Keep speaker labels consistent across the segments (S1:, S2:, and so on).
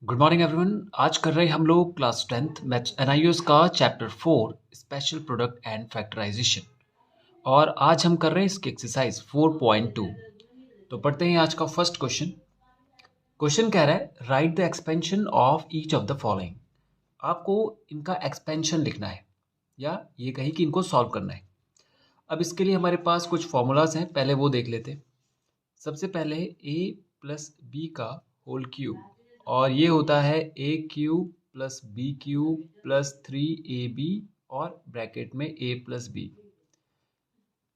S1: Good morning everyone. आज कर रहे हैं हम लोग क्लास 10th मैथ्स एनआईओएस का chapter 4 special product and factorisation. और आज हम कर रहे हैं इसकी एक्सरसाइज 4.2। तो पढ़ते हैं आज का फर्स्ट क्वेश्चन। क्वेश्चन कह रहा है right the expansion of each of the following. आपको इनका एक्सपेंशन लिखना है या ये कहीं कि इनको सॉल्व करना है। अब इसके लिए हमारे पास कुछ फॉर्मूलाज हैं, पहले वो देख लेते हैं। सबसे पहले a प्लस बी का होल क्यूब, और ये होता है a cube plus B cube plus 3ab और ब्रैकेट में a प्लस बी।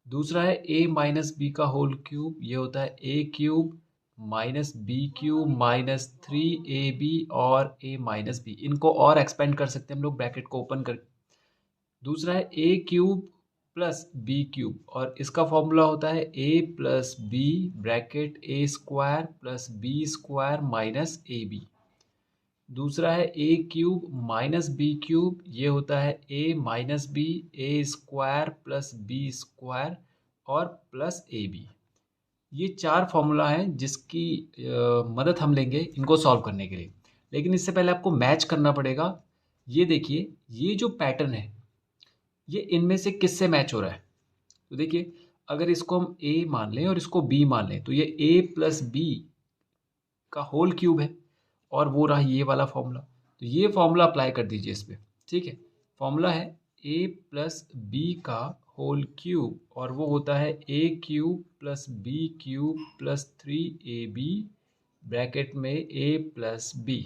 S1: दूसरा है a माइनस बी का होल क्यूब, ये होता है a cube minus B cube minus 3ab और a माइनस बी। इनको और एक्सपेंड कर सकते हैं हम लोग ब्रैकेट को ओपन कर। दूसरा है a cube plus B cube, और इसका फॉर्मूला होता है a plus B bracket a square plus B square minus A B. दूसरा है a cube minus B cube, ये होता है a minus B A square plus B square और प्लस ए बी। ये चार फॉर्मूला हैं जिसकी मदद हम लेंगे इनको सॉल्व करने के लिए। लेकिन इससे पहले आपको मैच करना पड़ेगा। ये देखिए, ये जो पैटर्न है ये इनमें से किससे मैच हो रहा है। तो देखिए, अगर इसको हम a मान लें और इसको b मान लें तो ये a प्लस बी का होल क्यूब है, और वो रहा ये वाला फॉर्मूला। तो ये फॉर्मूला अप्लाई कर दीजिए इस पे। ठीक है, फॉर्मूला है a प्लस बी का होल क्यूब, और वो होता है a cube plus B cube plus 3ab bracket में a प्लस बी।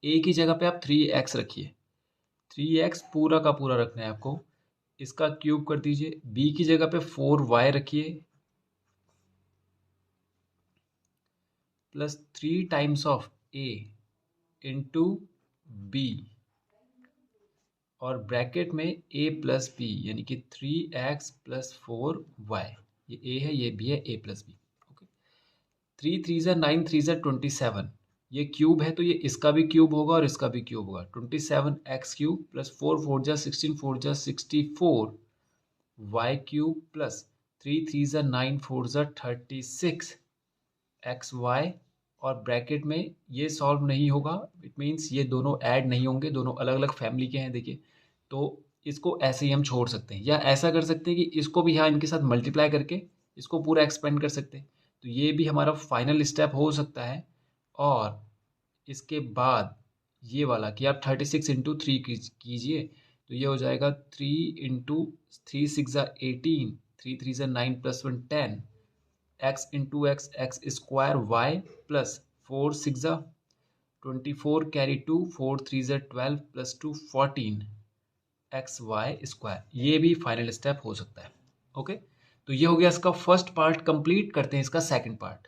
S1: a की जगह पे आप 3x रखिए, 3x पूरा का पूरा रखना है आपको। इसका क्यूब कर दीजिए। b की जगह पे 4y रखिए plus 3 times of a into B, और ब्रैकेट में a प्लस बी यानी कि 3x प्लस 4y। ये a है, ये b है, a प्लस बी। ओके, 3 3 ज़ा 9, 3 ज़ा 27। ये क्यूब है तो ये इसका भी क्यूब होगा और इसका भी क्यूब होगा। 27x क्यूब प्लस 4 4 ज़ा 16, 4 ज़ा 64 y क्यूब प्लस 3 3 ज़ा 9, 4 ज़ा 36 एक्स वाई, और ब्रैकेट में ये सॉल्व नहीं होगा। इट मीन्स ये दोनों ऐड नहीं होंगे, दोनों अलग अलग फैमिली के हैं। देखिए, तो इसको ऐसे ही हम छोड़ सकते हैं, या ऐसा कर सकते हैं कि इसको भी यहाँ इनके साथ मल्टीप्लाई करके इसको पूरा एक्सपेंड कर सकते हैं। तो ये भी हमारा फाइनल स्टेप हो सकता है। और इसके बाद ये वाला कि आप 36 इंटू थ्री कीजिए, तो ये हो जाएगा 3 इंटू 3 6 ज़ा 18, 3 3 ज़ा 9 plus 1 10 x into X X square Y plus 4 6 ज़ा 24 कैरी 2 4 3 ज़ा 12 प्लस 2 14 एक्स वाई स्क्वायर। ये भी फाइनल स्टेप हो सकता है। ओके, तो ये हो गया इसका फर्स्ट पार्ट कंप्लीट। करते हैं इसका सेकंड पार्ट।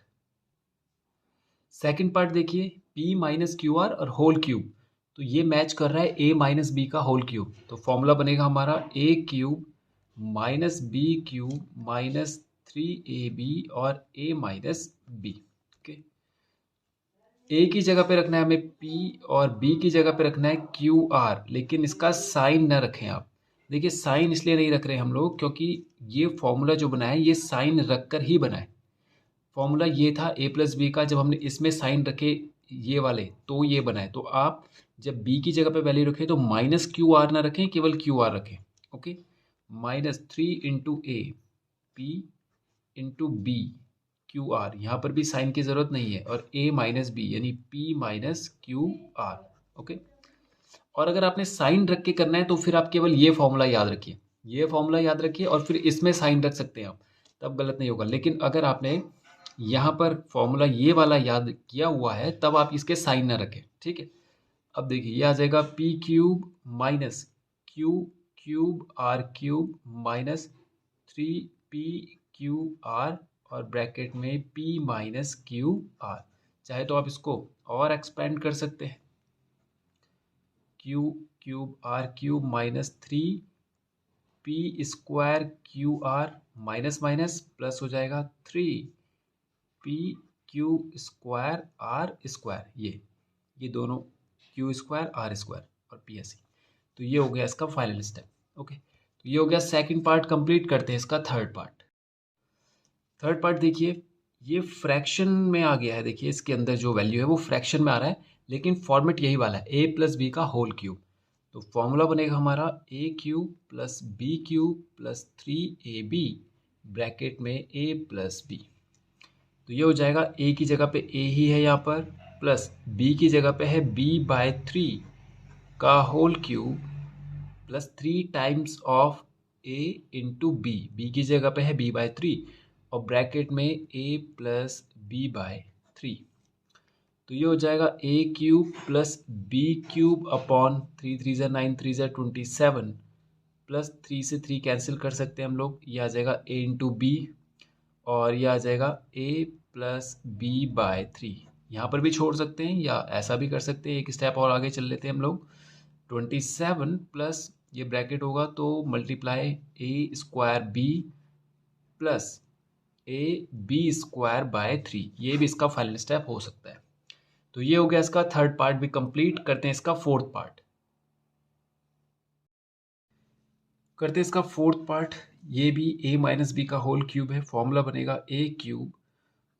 S1: सेकंड पार्ट देखिए, p माइनस क्यू आर और होल क्यूब, तो ये मैच कर रहा है a माइनस बी का होल क्यूब। तो फॉर्मूला बनेगा हमारा a cube minus B cube minus 3ab और a minus B. Okay, a की जगह पे रखना है हमें p और b की जगह पे रखना है क्यू आर, लेकिन इसका साइन ना रखें आप। देखिए, साइन इसलिए नहीं रख रहे हम लोग क्योंकि ये फॉर्मूला जो बना है ये साइन रख कर ही बना है। फॉर्मूला ये था a प्लस बी का, जब हमने इसमें साइन रखे ये वाले तो ये बना है। तो आप जब b की जगह पे वैल्यू रखें तो माइनस क्यू आर ना रखें, केवल क्यू आर रखें। Okay, minus 3 into A P into B Q R, यहाँ पर भी साइन की ज़रूरत नहीं है, और a माइनस बी यानी p minus Q are. Okay, और अगर आपने साइन रख के करना है तो फिर आप केवल ये फॉर्मूला याद रखिए, ये फॉर्मूला याद रखिए, और फिर इसमें साइन रख सकते हैं आप, तब गलत नहीं होगा। लेकिन अगर आपने यहाँ पर फॉर्मूला ये वाला याद किया हुआ है तब आप इसके साइन ना रखें। ठीक है, अब देखिए ये आ जाएगा P cube minus Q cube R cube minus 3p Q R, और ब्रैकेट में p माइनस क्यू आर। चाहे तो आप इसको और एक्सपेंड कर सकते हैं, Q cube R cube minus 3p square Q R minus minus plus हो जाएगा 3p Q square R square. ये दोनों क्यू स्क्वायर आर स्क्वायर और पी एस सी। तो ये हो गया इसका फाइनल स्टेप। ओके, तो ये हो गया सेकंड पार्ट कंप्लीट। करते हैं इसका थर्ड पार्ट। थर्ड पार्ट देखिए, ये फ्रैक्शन में आ गया है। देखिए, इसके अंदर जो वैल्यू है वो फ्रैक्शन में आ रहा है। लेकिन फॉर्मेट यही वाला है, ए प्लस बी का होल क्यूब। तो फॉर्मूला बनेगा हमारा A cube plus B cube plus 3ab bracket में ए प्लस बी। तो ये हो जाएगा, ए की जगह पे ए ही है यहाँ पर, प्लस बी की जगह पे है b/3 का whole cube plus 3 times of A into B, B की जगह पे है b/3 और ब्रैकेट में a प्लस b/3। तो ये हो जाएगा ए cube plus B cube upon 3 3 ज़ा 9 3 ज़ा 27 प्लस 3 से 3 कैंसिल कर सकते हैं हम लोग, ये आ जाएगा a इंटू बी और ये आ जाएगा a प्लस b/3। यहाँ पर भी छोड़ सकते हैं या ऐसा भी कर सकते हैं, एक स्टेप और आगे चल लेते हैं हम लोग। 27 प्लस ये ब्रैकेट होगा तो मल्टीप्लाई a²b प्लस ab²/3, ये भी इसका फाइनल स्टेप हो सकता है। तो ये हो गया इसका थर्ड पार्ट भी कंप्लीट। करते हैं इसका फोर्थ पार्ट। ये भी a माइनस बी का होल क्यूब है। फॉर्मूला बनेगा a cube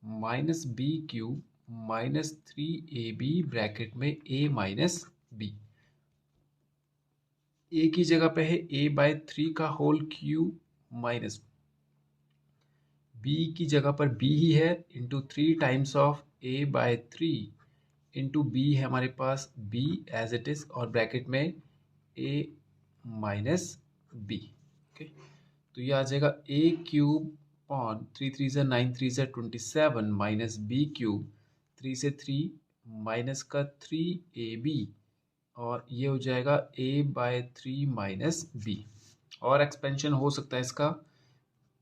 S1: minus B cube minus 3ab bracket में a माइनस बी। a की जगह पे है a/3 का होल क्यूब माइनस b की जगह पर b ही है into 3 times of a/3 into B है हमारे पास b एज इट इज और ब्रैकेट में a माइनस बी। ओके, तो ये आ जाएगा a क्यूब अपॉन 3 3 ज़ा 9 3 ज़ा 27 माइनस बी क्यूब 3 से 3 माइनस का 3ab और ये हो जाएगा a/3 माइनस बी। और एक्सपेंशन हो सकता है इसका,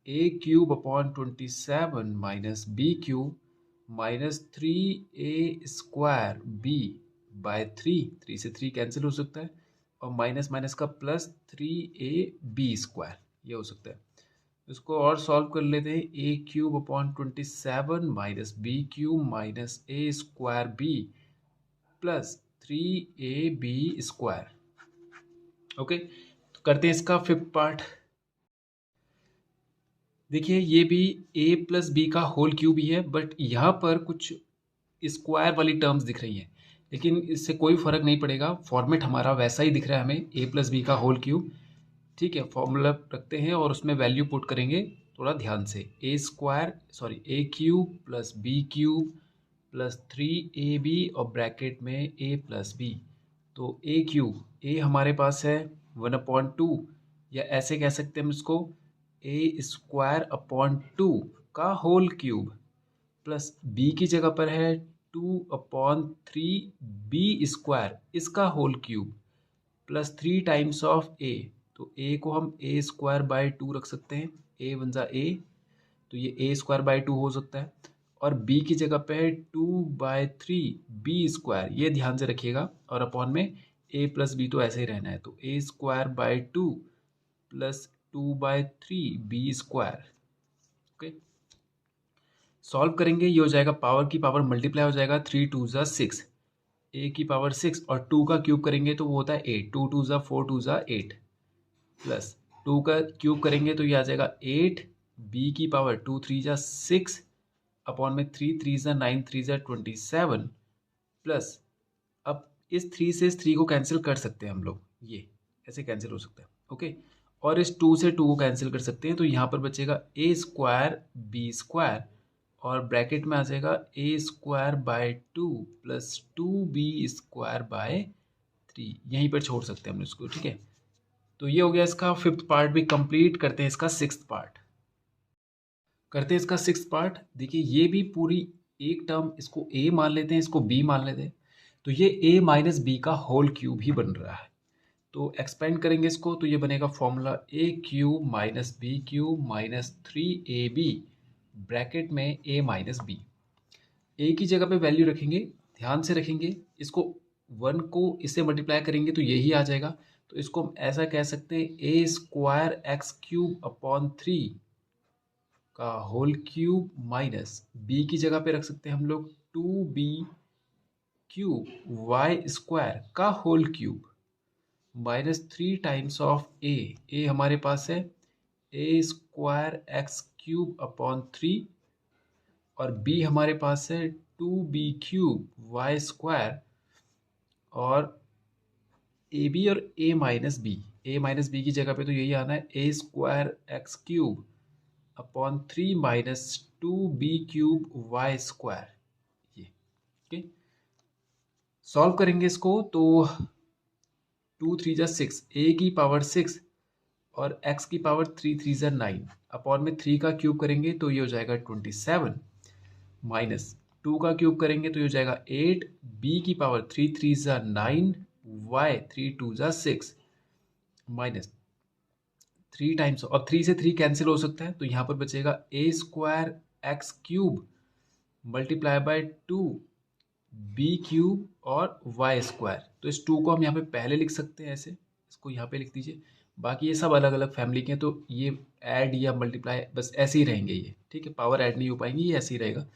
S1: a cube upon 27 minus B cube minus 3a² b/3, 3 से 3 कैंसिल हो सकता है और माइनस माइनस का प्लस 3ab², ये हो सकता है। इसको और सॉल्व कर लेते हैं। a cube upon 27 minus B cube minus a² b plus 3ab²। Okay, तो करते हैं इसका फिफ्थ पार्ट। देखिए ये भी a प्लस बी का होल क्यूब ही है, बट यहाँ पर कुछ स्क्वायर वाली टर्म्स दिख रही हैं, लेकिन इससे कोई फर्क नहीं पड़ेगा, फॉर्मेट हमारा वैसा ही दिख रहा है हमें, a प्लस बी का होल क्यूब। ठीक है, फॉर्मूला रखते हैं और उसमें वैल्यू पुट करेंगे थोड़ा ध्यान से। a cube plus B cube plus 3ab और ब्रैकेट में a प्लस बी। तो a क्यूब, a हमारे पास है 1/2 या ऐसे कह सकते हैं हम इसको a² का होल क्यूब प्लस b की जगह पर है 2/3b², इसका whole cube plus 3 times of a। तो a को हम a² रख सकते हैं, a 1 ज़ा a, तो ये a² हो सकता है। और b की जगह पे है 2/3b², ये ध्यान से रखिएगा, और अपॉन में a प्लस b तो ऐसे ही रहना है, तो a² plus 2/3b²। Okay, solve करेंगे, ये हो जाएगा पावर की पावर मल्टीप्लाई हो जाएगा, 3 2 ज़ा 6, a की पावर 6 और 2 का क्यूब करेंगे तो वो होता है 8, 2 2 ज़ा 4 2 ज़ा 8 प्लस 2 का क्यूब करेंगे तो ये आ जाएगा 8, b की पावर 2 3 ज़ा 6 अपॉन में 3 3 ज़ा 9 3 ज़ा 27 प्लस, अब इस 3 से इस 3 को कैंसिल कर सकते हैं हम लोग, ये ऐसे कैंसिल हो सकता है। ओके, और इस 2 से 2 को कैंसिल कर सकते हैं, तो यहाँ पर बचेगा a² b² और ब्रैकेट में आ जाएगा a²/2 प्लस 2b²/3, यहीं पर छोड़ सकते हैं हम इसको। ठीक है, तो ये हो गया इसका फिफ्थ पार्ट भी कंप्लीट। करते हैं इसका सिक्स्थ पार्ट। देखिए ये भी पूरी एक टर्म, इसको a मान लेते हैं, इसको b मान लेते हैं, तो ये a माइनस बी का होल क्यूब ही बन रहा है। तो एक्सपेंड करेंगे इसको तो ये बनेगा formula a cube minus B cube minus 3ab bracket में a माइनस बी। ए की जगह पे वैल्यू रखेंगे, ध्यान से रखेंगे, इसको 1 को इससे मल्टीप्लाई करेंगे तो यही आ जाएगा। तो इसको हम ऐसा कह सकते हैं a² अपॉन 3 का होल क्यूब माइनस b की जगह पे रख सकते हैं हम लोग 2b³ का whole cube minus 3 times of a हमारे पास है a² अपॉन 3 और b हमारे पास है 2b³ y² और ए बी और ए माइनस बी की जगह पे तो यही आना है a square x cube upon 3 minus 2b³ y square. ये ओके, सॉल्व करेंगे इसको तो 2 3 जा 6, ए की पावर 6 और x की पावर 3 3 जा 9 अपॉन में 3 का क्यूब करेंगे तो ये हो जाएगा 27 माइनस 2 का क्यूब करेंगे तो ये हो जाएगा 8, b की पावर 3 3 जा 9 y 3 2 जा 6 माइनस 3 टाइम्स, और 3 से 3 कैंसिल हो सकता है तो यहाँ पर बचेगा a square x cube multiply by 2b³ और वाई स्क्वायर। तो इस 2 को हम यहाँ पे पहले लिख सकते हैं ऐसे, इसको यहाँ पे लिख दीजिए। बाकी ये सब अलग अलग फैमिली के हैं तो ये ऐड या मल्टीप्लाई बस ऐसे ही रहेंगे ये, ठीक है, पावर ऐड नहीं हो पाएंगी, ये ऐसे ही रहेगा।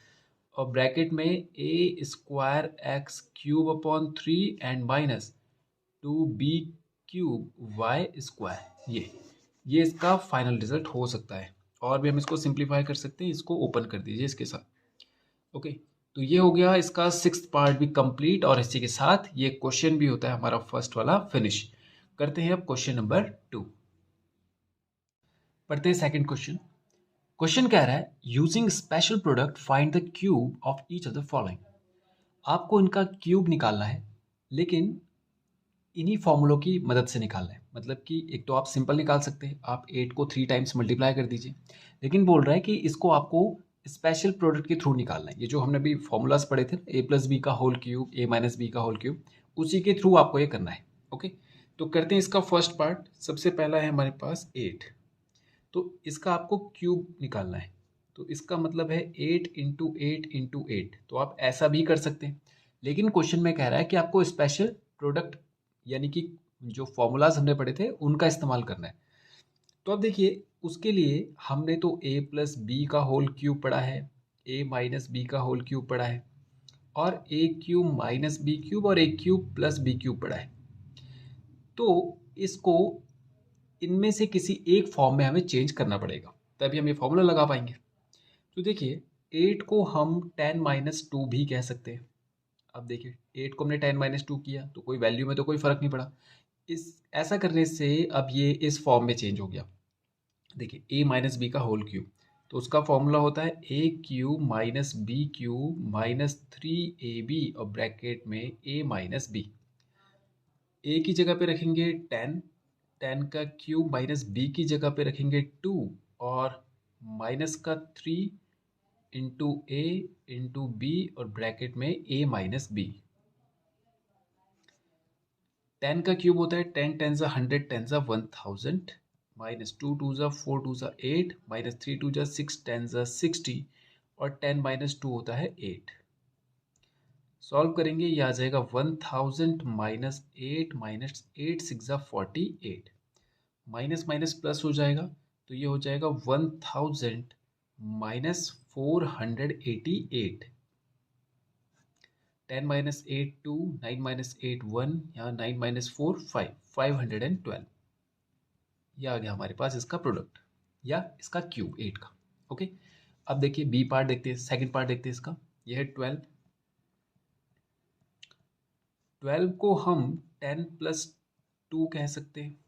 S1: और ब्रैकेट में a square x cube upon 3 and minus 2b³ y square. ये इसका फाइनल रिजल्ट हो सकता है। और भी हम इसको सिंप्लीफाई कर सकते हैं, इसको ओपन कर दीजिए इसके साथ। ओके, तो ये हो गया इसका 6th पार्ट भी कंप्लीट, और इसी के साथ ये क्वेश्चन भी होता है हमारा फर्स्ट वाला फिनिश। करते हैं अब क्वेश्चन नंबर 2। पढ़ते हैं सेकंड क्वेश्चन। क्वेश्चन कह रहा है using special product find the cube of each of the following. आपको इनका क्यूब निकालना है, लेकिन इन्हीं फॉर्मूलों की मदद से निकालना है। मतलब कि एक तो आप सिंपल निकाल सकते हैं, आप 8 को 3 टाइम्स मल्टीप्लाई कर दीजिए, लेकिन बोल रहा है कि इसको आपको स्पेशल प्रोडक्ट के थ्रू निकालना है। ये जो हमने अभी फॉर्मूलाज पढ़े थे, ए प्लस बी का होल क्यूब, ए माइनस बी का होल क्यूब, उसी के थ्रू आपको ये करना है। ओके, तो करते हैं इसका फर्स्ट पार्ट। सबसे पहला है हमारे पास 8, तो इसका आपको क्यूब निकालना है। तो इसका मतलब है 8 इंटू 8 इंटू 8। तो आप ऐसा भी कर सकते हैं, लेकिन क्वेश्चन में कह रहा है कि आपको स्पेशल प्रोडक्ट यानी कि जो फॉर्मूलाज हमने पढ़े थे उनका इस्तेमाल करना है। तो अब देखिए, उसके लिए हमने तो ए प्लस बी का होल क्यूब पढ़ा है, ए माइनस बी का होल क्यूब पढ़ा है, और ए क्यूब माइनस बी क्यूब और ए क्यूब प्लस बी क्यूब पढ़ा है। तो इसको इनमें से किसी एक फॉर्म में हमें चेंज करना पड़ेगा, तभी हम ये फॉर्मूला लगा पाएंगे। तो देखिए, 8 को हम 10 माइनस 2 भी कह सकते हैं। अब देखिए, 8 को हमने 10 माइनस 2 किया तो कोई वैल्यू में तो कोई फर्क नहीं पड़ा। इस ऐसा करने से अब ये इस फॉर्म में चेंज हो गया। देखिए, ए माइनस बी का होल क्यूब, तो उसका फॉर्मूला होता है a cube minus B cube minus 3ab और ब्रैकेट में ए माइनस बी। ए की जगह पे रखेंगे 10, 10 का क्यूब माइनस बी की जगह पे रखेंगे 2 और माइनस का 3 इंटू ए इंटू बी और ब्रैकेट में ए माइनस बी। 10 का क्यूब होता है 10 10 जा 100 10 जा 1000 माइनस 2 2 जा 4 2 जा 8 माइनस 3 2 जा 6 10 जा 60 और 10 माइनस 2 होता है 8। सॉल्व करेंगे, ये आ जाएगा 1000 माइनस 8 माइनस 8 6 जा 48, माइनस माइनस प्लस हो जाएगा तो ये हो जाएगा 1000 माइनस 488। 10 माइनस 8 2, 9 माइनस 8 1, यहाँ 9 माइनस 4 5, 512। यह आ गया हमारे पास इसका प्रोडक्ट या इसका क्यूब 8 का। ओके, अब देखिए बी पार्ट देखते हैं, सेकंड पार्ट देखते हैं इसका। यह है 12। 12 को हम 10 प्लस 2 कह सकते हैं,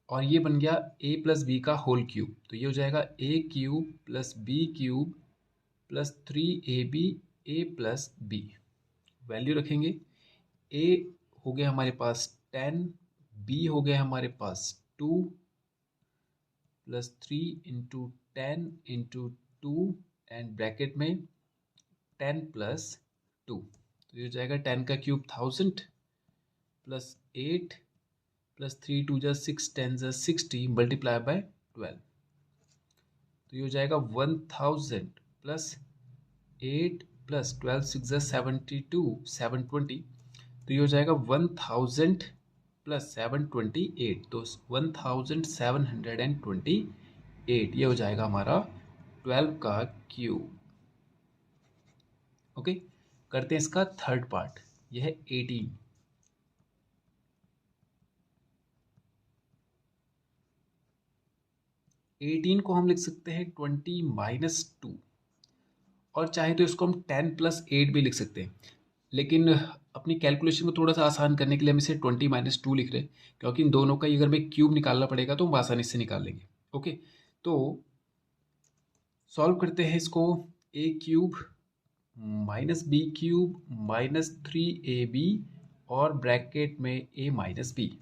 S1: और ये बन गया ए प्लस बी का होल क्यूब। तो ये हो जाएगा ए cube plus B cube plus 3ab a plus b. Value रखेंगे, ए हो गया हमारे पास 10, बी हो गया हमारे पास 2 plus 3 into 10 into 2 and bracket में 10 प्लस 2। तो ये हो जाएगा 10 का क्यूब 1000 प्लस 8 प्लस 3 2 जा 6 10 जा 60 मल्टीप्लाई बाय 12। तो ये हो जाएगा 1000 प्लस 8 प्लस 12 6 जा 72 720। तो ये हो जाएगा 1000 प्लस 728, तो 1728 ये हो जाएगा हमारा 12 का क्यूब। ओके, करते हैं इसका थर्ड पार्ट। यह है 18। 18 को हम लिख सकते हैं 20 माइनस 2, और चाहे तो इसको हम 10 प्लस 8 भी लिख सकते हैं, लेकिन अपनी कैलकुलेशन को थोड़ा सा आसान करने के लिए हम इसे 20 - 2 लिख रहे हैं, क्योंकि इन दोनों का अगर हमें क्यूब निकालना पड़ेगा तो हम आसानी से निकाल लेंगे। ओके, तो सॉल्व करते हैं इसको। A cube minus B cube -3ab और ब्रैकेट में a माइनस बी।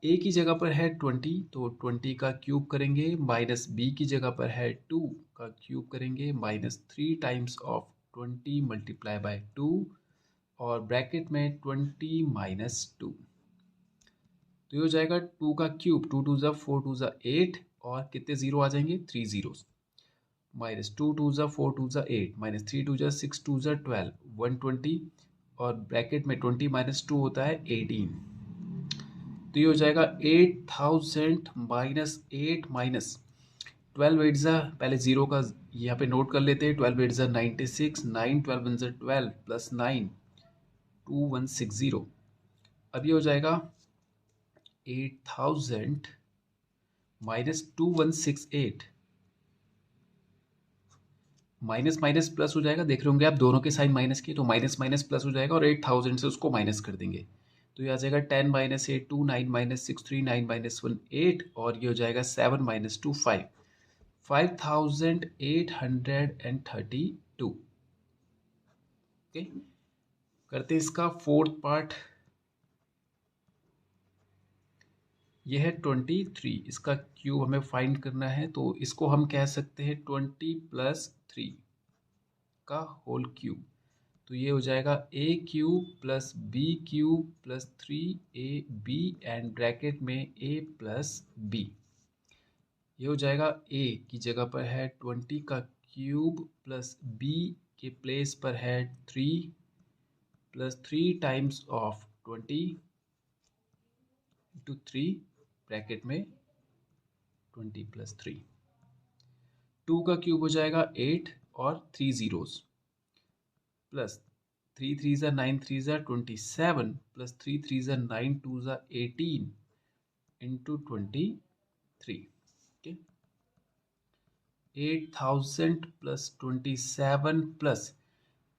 S1: ए की जगह पर है 20, तो 20 का क्यूब करेंगे, माइनस बी की जगह पर है 2 का क्यूब करेंगे, -3 टाइम्स ऑफ 20 मल्टीप्लाई बाय 2 और ब्रैकेट में 20 - 2। तो ये हो जाएगा 2 का क्यूब, 2 2 ज़ा 4 2 ज़ा 8 और कितने ज़ीरो आ जाएंगे, 3 ज़ीरोज़। -2 2 ज़ा 4 2 ज़ा 8 -3 2 ज़ा 6 2 ज़ा 12 120 और ब्रैकेट में 20 - 2 होता है 18। तो ये हो जाएगा 8000 -8 -12 8 ज़ा, पहले ज़ीरो का यहाँ पे नोट कर लेते हैं, 12 8 ज़ा 96, 9 12 1 ज़ा 12 प्लस 9 2160। अब ये हो जाएगा 8000 -2168, माइनस माइनस प्लस हो जाएगा, देख रहे होंगे आप दोनों के साइन माइनस के, तो माइनस माइनस प्लस हो जाएगा और 8000 से उसको माइनस कर देंगे। तो ये आ जाएगा 10 - 8 2 9 - 6 3 9 - 1 8 और ये हो जाएगा 7 - 2 5 5832। ओके, करते हैं इसका फोर्थ पार्ट। यह है 23, इसका क्यूब हमें फाइंड करना है, तो इसको हम कह सकते हैं 20 + 3 का होल क्यूब। तो ये हो जाएगा a cube plus b cube plus 3ab and bracket में a प्लस b। ये हो जाएगा a की जगह पर है 20 का क्यूब प्लस b के प्लेस पर है 3 plus 3 times of 20 into 3 bracket में 20 + 3। 2 का क्यूब हो जाएगा 8 और 3 ज़ीरोज़ प्लस 3 3 ज़ा 9 3 ज़ा 27 प्लस 3 3 ज़ा 9 2 ज़ा 18 इंटू 23। ओके, 8000 प्लस 27 प्लस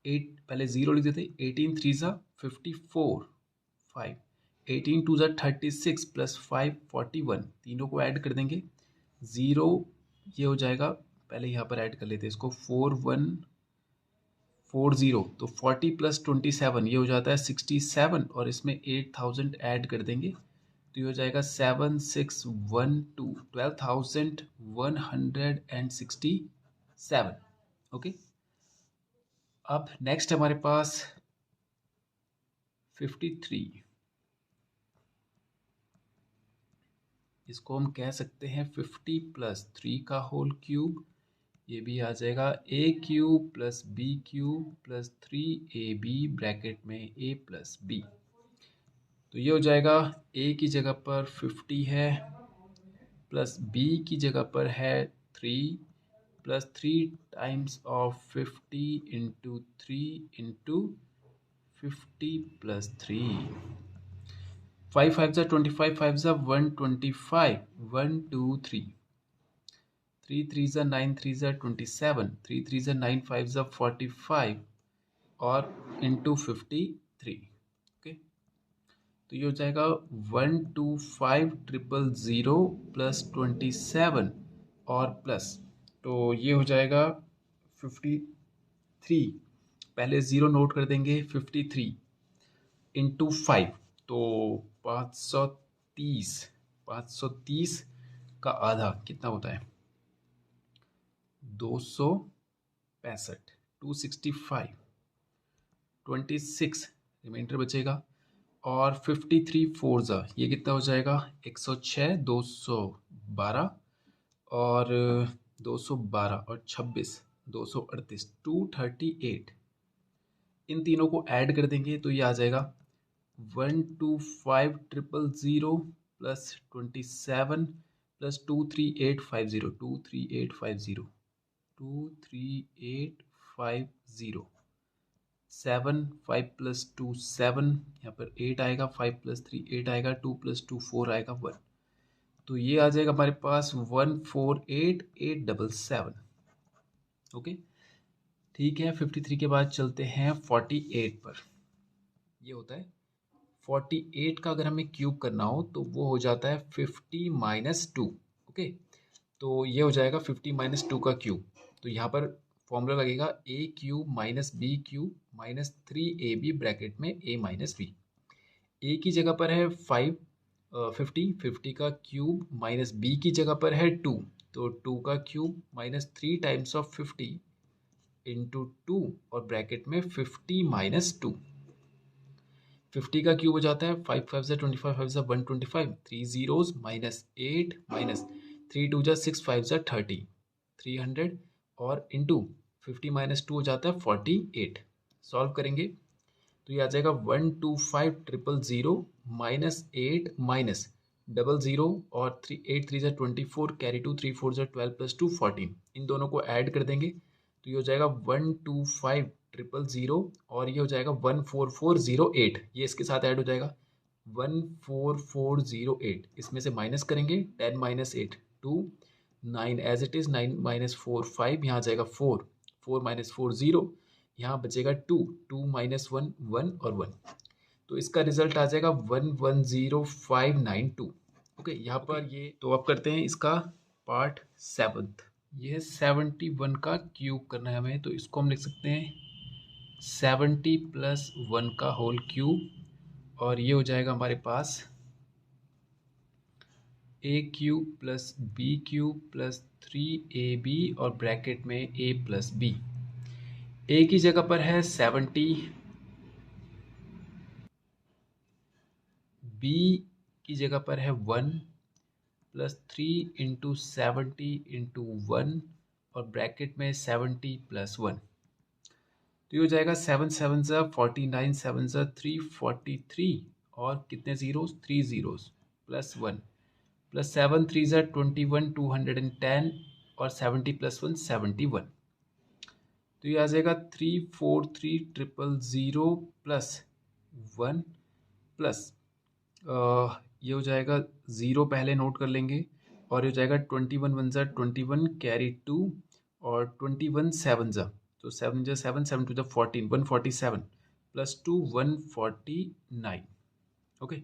S1: 8, पहले ज़ीरो लिख देते, 18 3 ज़ा 54 5 18 2 ज़ा 36 प्लस 5 41, तीनों को ऐड कर देंगे, ज़ीरो ये हो जाएगा, पहले यहाँ पर ऐड कर लेते हैं इसको, 4140, तो 40 + 27 ये हो जाता है 67 और इसमें 8000 ऐड कर देंगे, तो ये हो जाएगा 7612 12167। ओके, अब नेक्स्ट हमारे पास 53, इसको हम कह सकते हैं 50 + 3 का होल क्यूब। ये भी आ जाएगा a cube plus b cube plus 3ab bracket में a प्लस b। तो ये हो जाएगा a की जगह पर 50 है प्लस b की जगह पर है 3 plus 3 times of 50 into 3 into 50 + 3। 5 5 ज़ा 25 5 ज़ा 125 1 2 3 3 3 ज़ा 9 3 ज़ा 27 3 3 ज़ा 9 5 ज़ा 45 और इंटू 53। ओके, तो ये हो जाएगा 125000 प्लस 27 और प्लस, तो ये हो जाएगा 53, पहले ज़ीरो नोट कर देंगे, 53 इंटू 5, तो 530, 530 का आधा कितना होता है, 265, 265 26 रिमाइंडर बचेगा और 53 4 ज़ा ये कितना हो जाएगा, 106 212 और 212 और 26 238 238, इन तीनों को ऐड कर देंगे तो ये आ जाएगा 125000 प्लस 27 प्लस 23850 23850 23850 7 5 + 2 7, यहाँ पर 8 आएगा, 5 + 3 8 आएगा, 2 + 2 4 आएगा 1, तो ये आ जाएगा हमारे पास 148877। ओके, ठीक है, 53 के बाद चलते हैं 48 पर। ये होता है 48 का, अगर हमें क्यूब करना हो तो वो हो जाता है 50 माइनस टू। ओके, तो ये हो जाएगा 50 माइनस टू का क्यूब। तो यहाँ पर फॉर्मूला लगेगा a cube minus B cube minus 3ab bracket में a माइनस बी। ए की जगह पर है 50 का क्यूब माइनस बी की जगह पर है 2, तो 2 का cube minus 3 times of 50 into 2 और ब्रैकेट में 50 माइनस टू। 50 का क्यूब हो जाता है 5 5 जा 25 5 जा 125, 3 जीरोस माइनस 8 माइनस 3 2 जा 6 5 जा 30, 300 और इंटू 50 माइनस टू हो जाता है 48। सॉल्व करेंगे तो ये आ जाएगा 125,000 माइनस 8 माइनस 00 और 8 3 जा 24, कैरी 2 3 4 जा 12 प्लस 2 14। इन दोनों को ऐड कर देंगे तो ये हो जाएगा 125,000 और ये हो जाएगा 14408। ये इसके साथ ऐड हो जाएगा 14408। इसमें से माइनस करेंगे 10 minus 8 2 9 as it is, 9 minus 4 5, यहाँ आ जाएगा 4 4 माइनस 4 0, यहाँ बचेगा 2 2 माइनस 1 1 और 1। तो इसका रिजल्ट आ जाएगा 110592। ओके, यहाँ पर ये तो अब करते हैं इसका पार्ट 7। ये 71 का क्यूब करना है हमें, तो इसको हम लिख सकते हैं 70 प्लस 1 का होल क्यूब और ये हो जाएगा हमारे पास a cube plus B cube plus 3ab और ब्रैकेट में a प्लस बी। ए की जगह पर है 70, बी की जगह पर है 1 प्लस 3 इंटू 70 इंटू 1 और ब्रैकेट में 70 प्लस 1। तो ये हो जाएगा 7 7 ज़ा 49, 7 ज़ा 343 और कितने ज़ीरोस, 3 ज़ीरोस प्लस 1 प्लस 7 3 ज़ा 21 210 और 70 प्लस 1 71। तो ये आ जाएगा 343,000 प्लस 1 प्लस ये हो जाएगा 0 पहले नोट कर लेंगे और ये हो जाएगा 21 1 ज़ा 21 कैरी 2 और 21 7 ज़ा, तो 7 जा 7 7 2 जा 14 147 प्लस 2 149। ओके,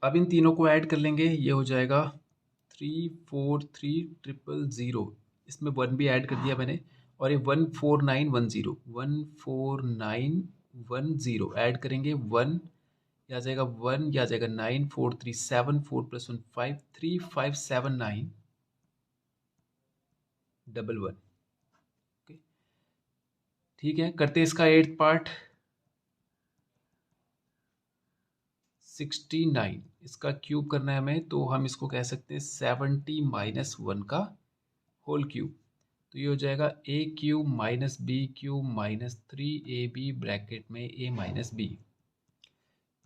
S1: अब इन तीनों को ऐड कर लेंगे, ये हो जाएगा 343,000। इसमें 1 भी ऐड कर दिया मैंने और ये 14910 14910 ऐड करेंगे 1, यह आ जाएगा 1, यह आ जाएगा 9 4 3 7 4 प्लस 1 5 3 5 7 9 11। ओके, ठीक है, करते हैं इसका 8th पार्ट 69। इसका क्यूब करना है हमें, तो हम इसको कह सकते हैं 70 माइनस 1 का होल क्यूब। तो ये हो जाएगा ए cube minus B cube minus 3ab bracket में a माइनस बी।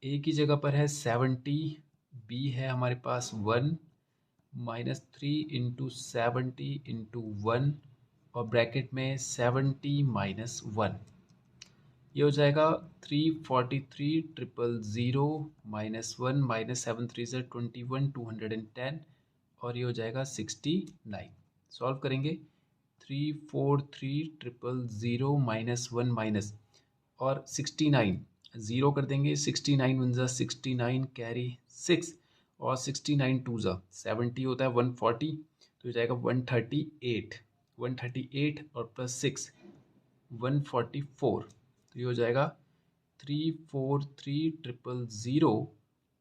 S1: ए की जगह पर है 70, बी है हमारे पास 1 माइनस 3 इंटू 70 इंटू 1 और ब्रैकेट में 70 माइनस 1। ये हो जाएगा 343,000 माइनस 1 माइनस 7 3 ज़ा 21 210 और ये हो जाएगा 69। सॉल्व करेंगे 343,000 माइनस 1 माइनस और 69 ज़ीरो कर देंगे, 69 1 ज़ा 69 कैरी 6 और 69 2 ज़ा 70 होता है 140, तो हो जाएगा 138 138 और प्लस 6 144। तो ये हो जाएगा 343,000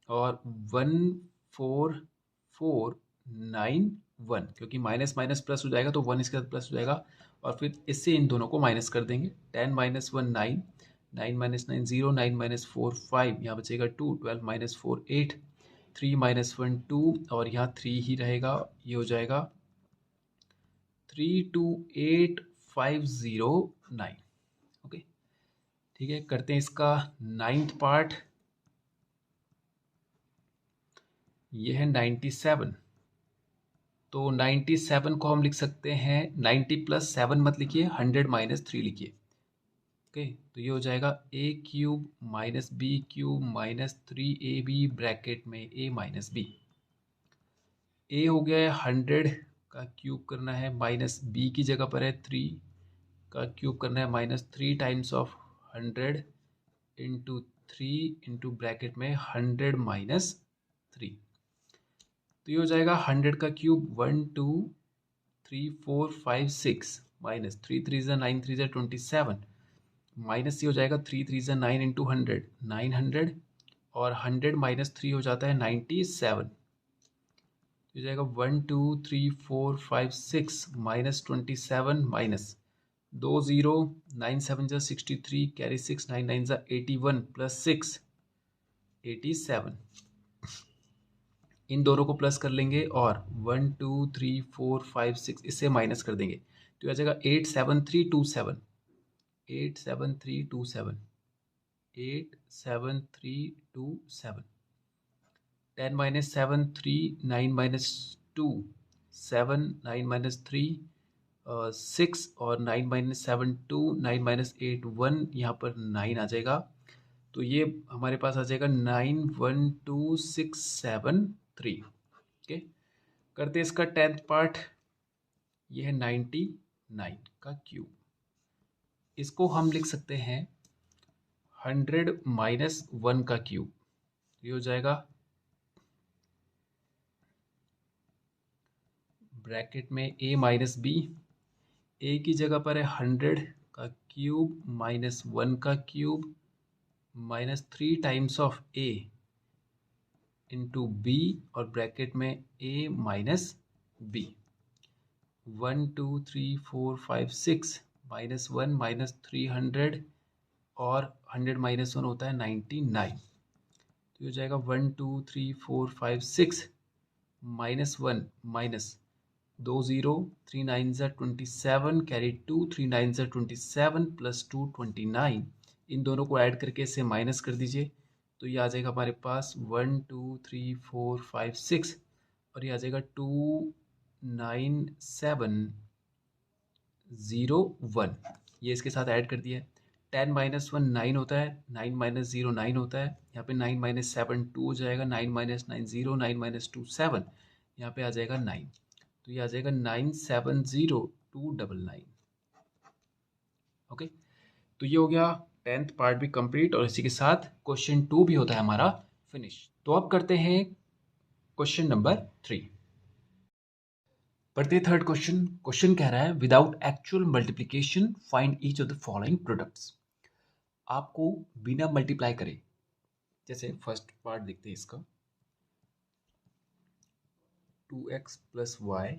S1: और 14491, क्योंकि माइनस माइनस प्लस हो जाएगा तो 1 इसके साथ प्लस हो जाएगा और फिर इससे इन दोनों को माइनस कर देंगे। 10 माइनस 1 9, 9 माइनस 9 0, 9 माइनस 4 5, यहाँ बचेगा 2, 12 माइनस 4 8, 3 माइनस 1 2 और यहाँ 3 ही रहेगा। ये हो जाएगा 328,509। ओके, ठीक है, करते हैं इसका 9th पार्ट। ये है 97। तो 97 को हम लिख सकते हैं 90 प्लस 7 मत लिखिए, 100 माइनस 3 लिखिए। ओके, तो ये हो जाएगा ए cube minus B cube minus 3ab bracket में a माइनस बी। ए हो गया है 100 का क्यूब करना है, माइनस बी की जगह पर है 3 का क्यूब करना है -3 times of 100 into 3 into bracket में 100 माइनस 3। तो ये हो जाएगा 100 का क्यूब 1 2 3 4 5 6 माइनस 3 3 ज़ा 9 3 ज़ा 27 माइनस ये हो जाएगा 3 3 ज़ा 9 इंटू 100 900 और 100 माइनस 3 हो जाता है 97। हो जाएगा 1 2 3 4 5 6 माइनस 27 माइनस 2 0 9 7 ज़ा 63 कैरी 6 9 9 ज़ा 81 प्लस 6 87। इन दोनों को प्लस कर लेंगे और 1 2 3 4 5 6 इससे माइनस कर देंगे तो आ जाएगा 87327 87327 87327 10 माइनस 7 3 9 माइनस 2 7 9 माइनस 3 6 और 9 माइनस 7 2 9 माइनस 8 1 यहाँ पर 9 आ जाएगा तो ये हमारे पास आ जाएगा 912673। ओके करते इसका 10th पार्ट। ये है 99 का क्यूब। इसको हम लिख सकते हैं 100 माइनस 1 का क्यूब। ये हो जाएगा ब्रैकेट में a माइनस बी। ए की जगह पर है 100 का क्यूब माइनस 1 का cube minus 3 times of a into B और ब्रैकेट में a minus b. 1 2 3 4 5 6 minus 1 minus 300 और 100 माइनस 1 होता है 99। तो ये हो जाएगा 1 2 3 4 5 6 माइनस 1 माइनस 2 0 3 9 ज़ा 27 कैरी 2 3 9 ज़ा 27 प्लस 2 29। इन दोनों को ऐड करके इसे माइनस कर दीजिए तो ये आ जाएगा हमारे पास 1 2 3 4 5 6 और ये आ जाएगा 29701। ये इसके साथ ऐड कर दिया है। 10 माइनस 1 9 होता है 9 माइनस 0 9 होता है यहाँ पे 9 माइनस 7 2 हो जाएगा 9 माइनस 9 0 9 माइनस 2 7 यहाँ पे आ जाएगा 9 तो ये आ जाएगा 970299। ओके तो ये हो गया 10th पार्ट भी कंप्लीट और इसी के साथ क्वेश्चन 2 भी होता है हमारा फिनिश। तो अब करते हैं क्वेश्चन नंबर 3। पढ़ते थर्ड क्वेश्चन। क्वेश्चन कह रहा है without actual multiplication find each of the following products. आपको बिना मल्टीप्लाई करे, जैसे फर्स्ट पार्ट देखते हैं इसका 2x plus y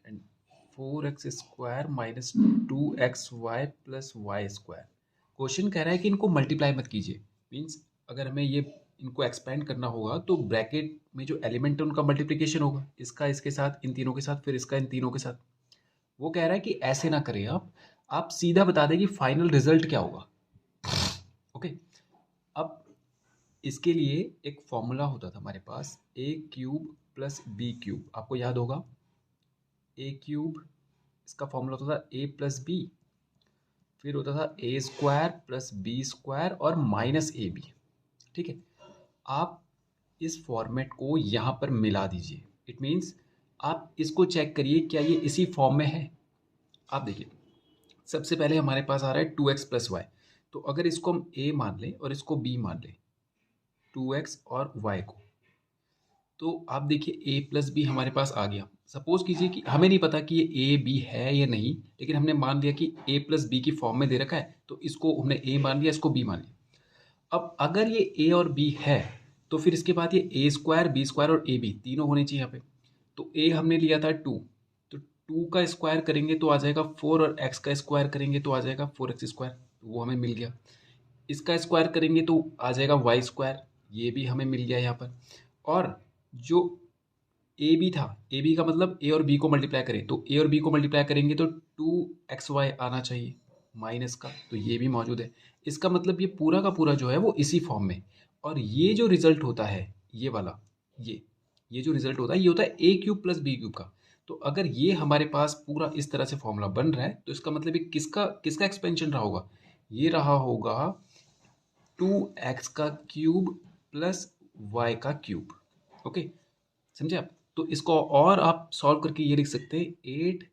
S1: and 4x square minus 2xy plus y square. Question कह रहा है कि इनको मल्टीप्लाई मत कीजिए। मीन्स अगर हमें ये इनको एक्सपेंड करना होगा तो ब्रैकेट में जो एलिमेंट है उनका मल्टीप्लिकेशन होगा, इसका इसके साथ, इन तीनों के साथ, फिर इसका इन तीनों के साथ। वो कह रहा है कि ऐसे ना करें आप सीधा बता दें कि फाइनल रिजल्ट क्या होगा। ओके अब इसके लिए एक फॉर्मूला होता था हमारे पास a cube plus B cube, आपको याद होगा। a क्यूब इसका फॉर्मूला होता था a प्लस बी, फिर होता था a square plus B square और माइनस ए बी। ठीक है आप इस फॉर्मेट को यहाँ पर मिला दीजिए। इट मीन्स आप इसको चेक करिए क्या ये इसी फॉर्म में है। आप देखिए सबसे पहले हमारे पास आ रहा है 2x प्लस वाई, तो अगर इसको हम a मान लें और इसको b मान लें 2x और y को, तो आप देखिए a प्लस बी हमारे पास आ गया। सपोज कीजिए कि हमें नहीं पता कि ये a b है या नहीं, लेकिन हमने मान लिया कि a प्लस बी की फॉर्म में दे रखा है तो इसको हमने a मान लिया, इसको b मान लिया। अब अगर ये a और b है तो फिर इसके बाद ये a स्क्वायर बी स्क्वायर और a b तीनों होने चाहिए यहाँ पे। तो a हमने लिया था 2, तो 2 का स्क्वायर करेंगे तो आ जाएगा 4 और x का स्क्वायर करेंगे तो आ जाएगा 4x स्क्वायर, वो हमें मिल गया। इसका स्क्वायर करेंगे तो आ जाएगा वाई स्क्वायर, ये भी हमें मिल गया यहाँ पर। और जो ए बी था, ए बी का मतलब ए और बी को मल्टीप्लाई करें तो ए और बी को मल्टीप्लाई करेंगे तो 2xy आना चाहिए माइनस का, तो ये भी मौजूद है। इसका मतलब ये पूरा का पूरा जो है वो इसी फॉर्म में। और ये जो रिजल्ट होता है ये वाला, ये जो रिजल्ट होता है ये होता है a cube plus B cube का। तो अगर ये हमारे पास पूरा इस तरह से फॉर्मूला बन रहा है तो इसका मतलब ये किसका किसका एक्सपेंशन रहा होगा, ये रहा होगा 2x का क्यूब प्लस y का क्यूब। ओके समझे आप। तो इसको और आप सॉल्व करके ये लिख सकते हैं 8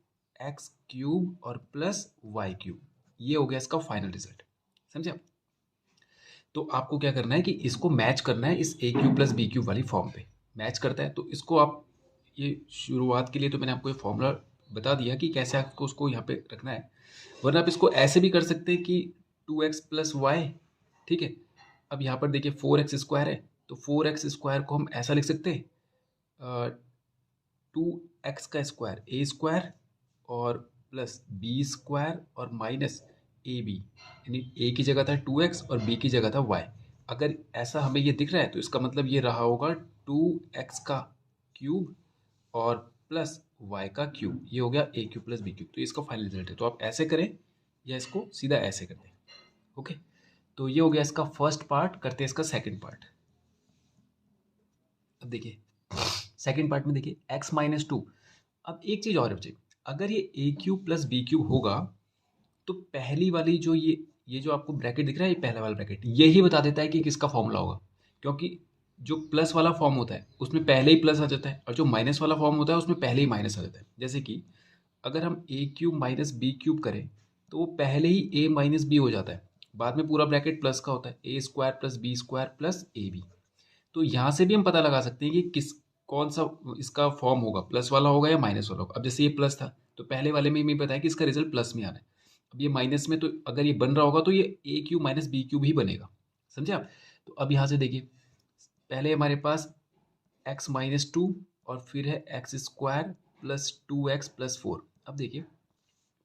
S1: एक्स क्यूब और प्लस वाई क्यूब। ये हो गया इसका फाइनल रिजल्ट। समझे? तो आपको क्या करना है कि इसको मैच करना है इस ए क्यूब प्लस बी क्यूब वाली फॉर्म पे। मैच करता है तो इसको आप, ये शुरुआत के लिए तो मैंने आपको ये फॉर्मूला बता दिया कि कैसे आपको उसको यहाँ पे रखना है, वरना आप इसको ऐसे भी कर सकते हैं कि 2x प्लस वाई, ठीक है। अब यहाँ पर देखिए 4x स्क्वायर है, तो 4x स्क्वायर को हम ऐसा लिख सकते हैं 2x का स्क्वायर ए स्क्वायर और प्लस बी स्क्वायर और माइनस ए बी, यानी ए की जगह था 2x और बी की जगह था y। अगर ऐसा हमें ये दिख रहा है तो इसका मतलब ये रहा होगा 2x का क्यूब और प्लस y का क्यूब। ये हो गया ए क्यूब प्लस बी क्यूब। तो इसका फाइनल रिजल्ट है। तो आप ऐसे करें या इसको सीधा ऐसे कर दें। ओके, तो ये हो गया इसका फर्स्ट पार्ट। करते हैं इसका सेकंड पार्ट। अब देखिए सेकंड पार्ट में देखिए x माइनस टू। अब एक चीज़ और है बच्चे, अगर ये a cube plus B cube होगा तो पहली वाली जो ये जो आपको ब्रैकेट दिख रहा है, ये पहला वाला ब्रैकेट यही बता देता है कि किसका फॉर्मूला होगा। क्योंकि जो प्लस वाला फॉर्म होता है उसमें पहले ही प्लस आ जाता है और जो माइनस वाला फॉर्म होता है उसमें पहले ही माइनस आ जाता है। जैसे कि अगर हम ए क्यूब माइनस बी क्यूब करें तो वो पहले ही ए माइनस बी हो जाता है, बाद में पूरा ब्रैकेट प्लस का होता है, a square plus B square plus A b. तो यहाँ से भी हम पता लगा सकते हैं कि किस कौन सा इसका फॉर्म होगा, प्लस वाला होगा या माइनस वाला होगा। अब जैसे ये प्लस था तो पहले वाले में हमें बताया कि इसका रिजल्ट प्लस में आना है। अब ये माइनस में, तो अगर ये बन रहा होगा तो ये a cube minus B cube ही बनेगा। समझे आप? तो अब यहाँ से देखिए पहले हमारे पास एक्स माइनस टू और फिर है x square plus 2x plus 4। अब देखिए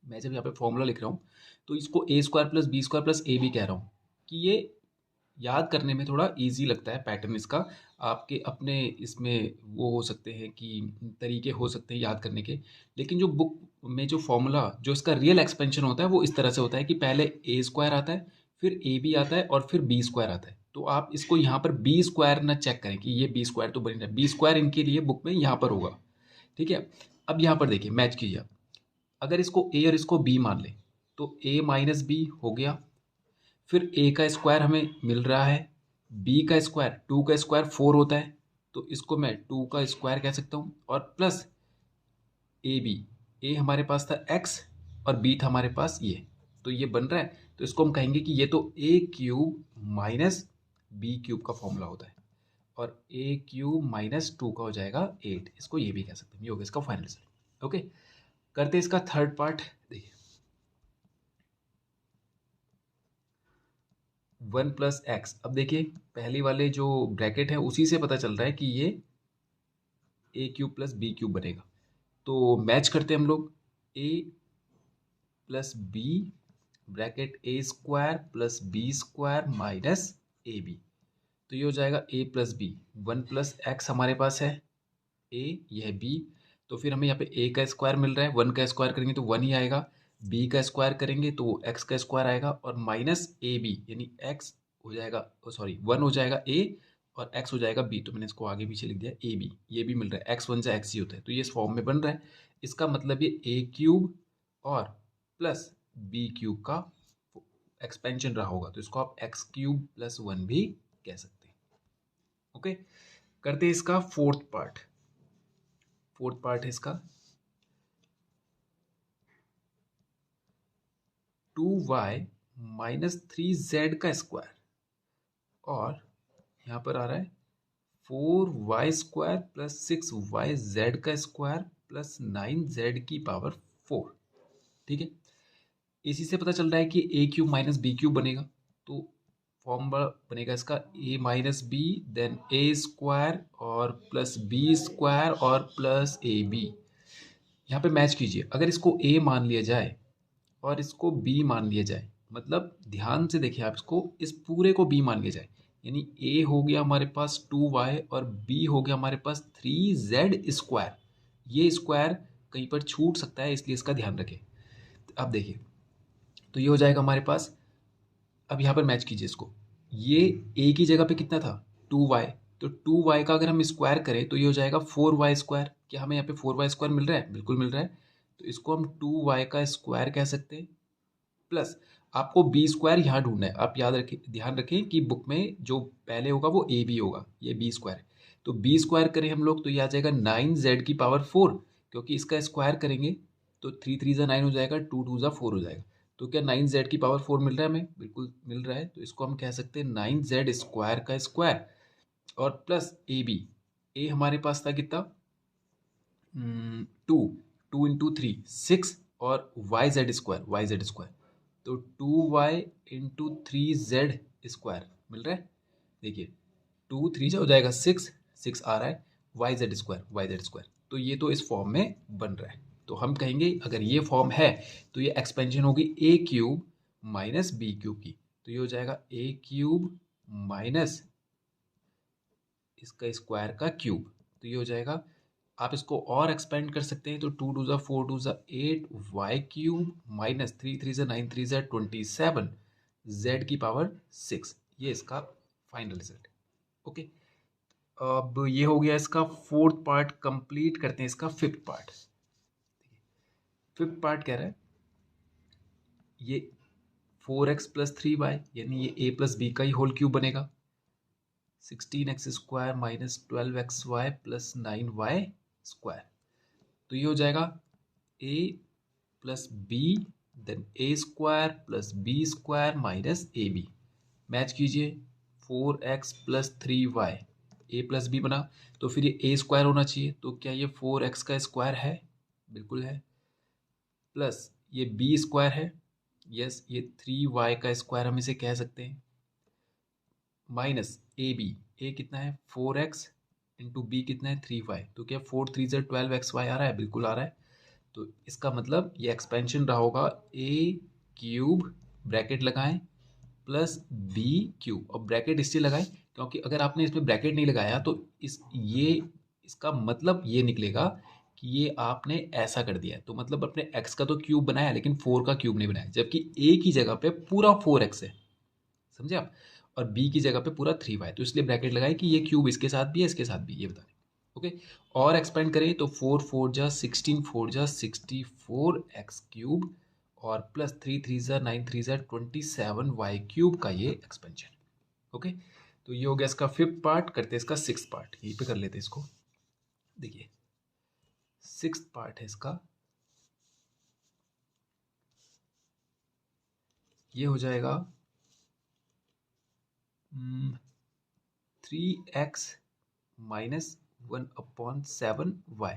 S1: मैं जब यहाँ पे फॉर्मूला लिख रहा हूँ तो इसको a square plus B square plus A b कह रहा हूँ कि ये याद करने में थोड़ा इजी लगता है पैटर्न इसका। आपके अपने इसमें वो हो सकते हैं कि तरीके हो सकते हैं याद करने के, लेकिन जो बुक में जो फॉर्मूला जो इसका रियल एक्सपेंशन होता है वो इस तरह से होता है कि पहले ए स्क्वायर आता है, फिर ए बी आता है और फिर बी स्क्वायर आता है। तो आप इसको यहाँ पर बी स्क्वायर ना चेक करें कि ये बी स्क्वायर तो बन रहा है, बी स्क्वायर इनके लिए बुक में यहाँ पर होगा। ठीक है, अब यहाँ पर देखिए मैच कीजिए आप। अगर इसको ए और इसको बी मान लें तो ए माइनस बी हो गया, फिर ए का स्क्वायर हमें मिल रहा है, बी का स्क्वायर 2 का स्क्वायर 4 होता है, तो इसको मैं 2 का स्क्वायर कह सकता हूँ, और प्लस ए बी, ए हमारे पास था x और b था हमारे पास ये, तो ये बन रहा है। तो इसको हम कहेंगे कि ये तो a cube minus B cube का फॉर्मूला होता है और ए क्यूब माइनस 2 का हो जाएगा 8। इसको ये भी कह सकते हैं। ये होगा इसका फाइनल रिजल्ट। ओके, करते हैं इसका थर्ड पार्ट। देखिए 1 प्लस एक्स। अब देखिए पहली वाले जो ब्रैकेट है उसी से पता चल रहा है कि ये a cube plus B cube बनेगा। तो मैच करते हैं हम लोग, a plus B bracket a square plus B square minus A b. तो ये हो जाएगा a plus b. 1 plus x हमारे पास है, ए यह है बी, तो फिर हमें यहाँ पे ए का स्क्वायर मिल रहा है, 1 का स्क्वायर करेंगे तो 1 ही आएगा, बी का स्क्वायर करेंगे तो वो एक्स का स्क्वायर आएगा और माइनस ए बी, यानी एक्स हो जाएगा, सॉरी 1 हो जाएगा ए और एक्स हो जाएगा बी। तो मैंने इसको आगे पीछे लिख दिया ए बी, ये भी मिल रहा है, एक्स 1 से एक्स ही होता है, तो ये इस फॉर्म में बन रहा है। इसका मतलब ये ए क्यूब और प्लस बी क्यूब का एक्सपेंशन रहा होगा, तो इसको आप एक्स क्यूब प्लस 1 भी कह सकते हैं। ओके, करते हैं इसका फोर्थ पार्ट। फोर्थ पार्ट है इसका 2y माइनस 3z का स्क्वायर और यहाँ पर आ रहा है 4y स्क्वायर प्लस 6yz का स्क्वायर प्लस 9z की पावर 4। ठीक है, इसी से पता चल रहा है कि ए क्यूब माइनस बी क्यूब बनेगा। तो फॉर्मूला बनेगा इसका ए minus B then a square और प्लस बी स्क्वायर और प्लस ए बी। यहाँ पे मैच कीजिए, अगर इसको ए मान लिया जाए और इसको b मान लिया जाए, मतलब ध्यान से देखिए आप, इसको इस पूरे को b मान लिया जाए, यानी a हो गया हमारे पास 2y और b हो गया हमारे पास 3z स्क्वायर। ये स्क्वायर कहीं पर छूट सकता है, इसलिए इसका ध्यान रखें। अब देखिए तो ये हो जाएगा हमारे पास। अब यहाँ पर मैच कीजिए इसको, ये a की जगह पे कितना था 2y, तो 2y का अगर हम स्क्वायर करें तो ये हो जाएगा 4y स्क्वायर। क्या हमें यहाँ पे 4y स्क्वायर मिल रहा है? बिल्कुल मिल रहा है। तो इसको हम 2y का स्क्वायर कह सकते हैं, प्लस आपको बी स्क्वायर यहाँ ढूंढना है। आप याद रखें, ध्यान रखें कि बुक में जो पहले होगा वो ए बी होगा, ये बी स्क्वायर है। तो बी स्क्वायर करें हम लोग तो ये आ जाएगा 9z की पावर 4, क्योंकि इसका स्क्वायर करेंगे तो 3 3 ज़ा 9 हो जाएगा, 2 2 ज़ा 4 हो जाएगा। तो क्या 9z की पावर 4 मिल रहा है हमें? बिल्कुल मिल रहा है। तो इसको हम कह सकते हैं 9z स्क्वायर का स्क्वायर और प्लस ए बी। ए हमारे पास था कितना? 2 2 इंटू 3 6 और वाई जेड स्क्वायर तो 2y इंटू 3z स्क्वायर मिल रहा है। देखिए 2 3 हो जाएगा 6 आ रहा है वाई जेड स्क्वायर तो ये तो इस फॉर्म में बन रहा है। तो हम कहेंगे अगर ये फॉर्म है तो ये एक्सपेंशन होगी ए क्यूब माइनस बी क्यूब की। तो ये हो जाएगा ए क्यूब माइनस इसका स्क्वायर का क्यूब। तो ये हो जाएगा, आप इसको और एक्सपेंड कर सकते हैं तो 2 2 ज़ा 4 2 ज़ा 8 वाई क्यूब माइनस 3 3 ज़ा 9 3 ज़ा 27 जेड की पावर 6। ये इसका फाइनल रिजल्ट। ओके, अब ये हो गया इसका फोर्थ पार्ट। कंप्लीट करते हैं इसका फिफ्थ पार्ट। फिफ्थ पार्ट कह रहा है ये 4x प्लस 3y यानी ये a प्लस बी का ही होल क्यूब बनेगा। 16x square minus 12xy plus 9y square. तो ये हो जाएगा a plus b then a square plus B square minus A b. Match कीजिए 4x प्लस 3y ए plus B बना तो फिर ये ए स्क्वायर होना चाहिए। तो क्या ये 4x का स्क्वायर है? बिल्कुल है। प्लस ये बी स्क्वायर है, यस ये 3y का स्क्वायर हम इसे कह सकते हैं। माइनस ए बी, ए कितना है 4x इंटू बी कितना है 3y। तो क्या 4 3 ज़ा 12xy आ रहा है? बिल्कुल आ रहा है। तो इसका मतलब ये एक्सपेंशन रहा होगा ए क्यूब ब्रैकेट लगाएं प्लस बी क्यूब। और ब्रैकेट इसलिए लगाएं क्योंकि अगर आपने इसमें ब्रैकेट नहीं लगाया तो इसका मतलब ये निकलेगा कि ये आपने ऐसा कर दिया है। तो मतलब अपने x का तो क्यूब बनाया लेकिन 4 का क्यूब नहीं बनाया, जबकि a की जगह पे पूरा 4x है, समझे आप, और b की जगह पे पूरा 3y। तो इसलिए ब्रैकेट लगाए कि ये क्यूब इसके साथ भी है इसके साथ भी, ये बता दें। ओके, और एक्सपेंड करें तो 4 4 जा 16 4 जा 64 एक्स क्यूब और प्लस 3 3 जा 9 3 जा 27 वाई क्यूब का ये एक्सपेंशन। ओके, तो ये हो गया इसका फिफ्थ पार्ट। करते हैं इसका सिक्स पार्ट, यहीं पे कर लेते हैं इसको। देखिए सिक्स पार्ट है इसका, ये हो जाएगा 3x minus 1/7y।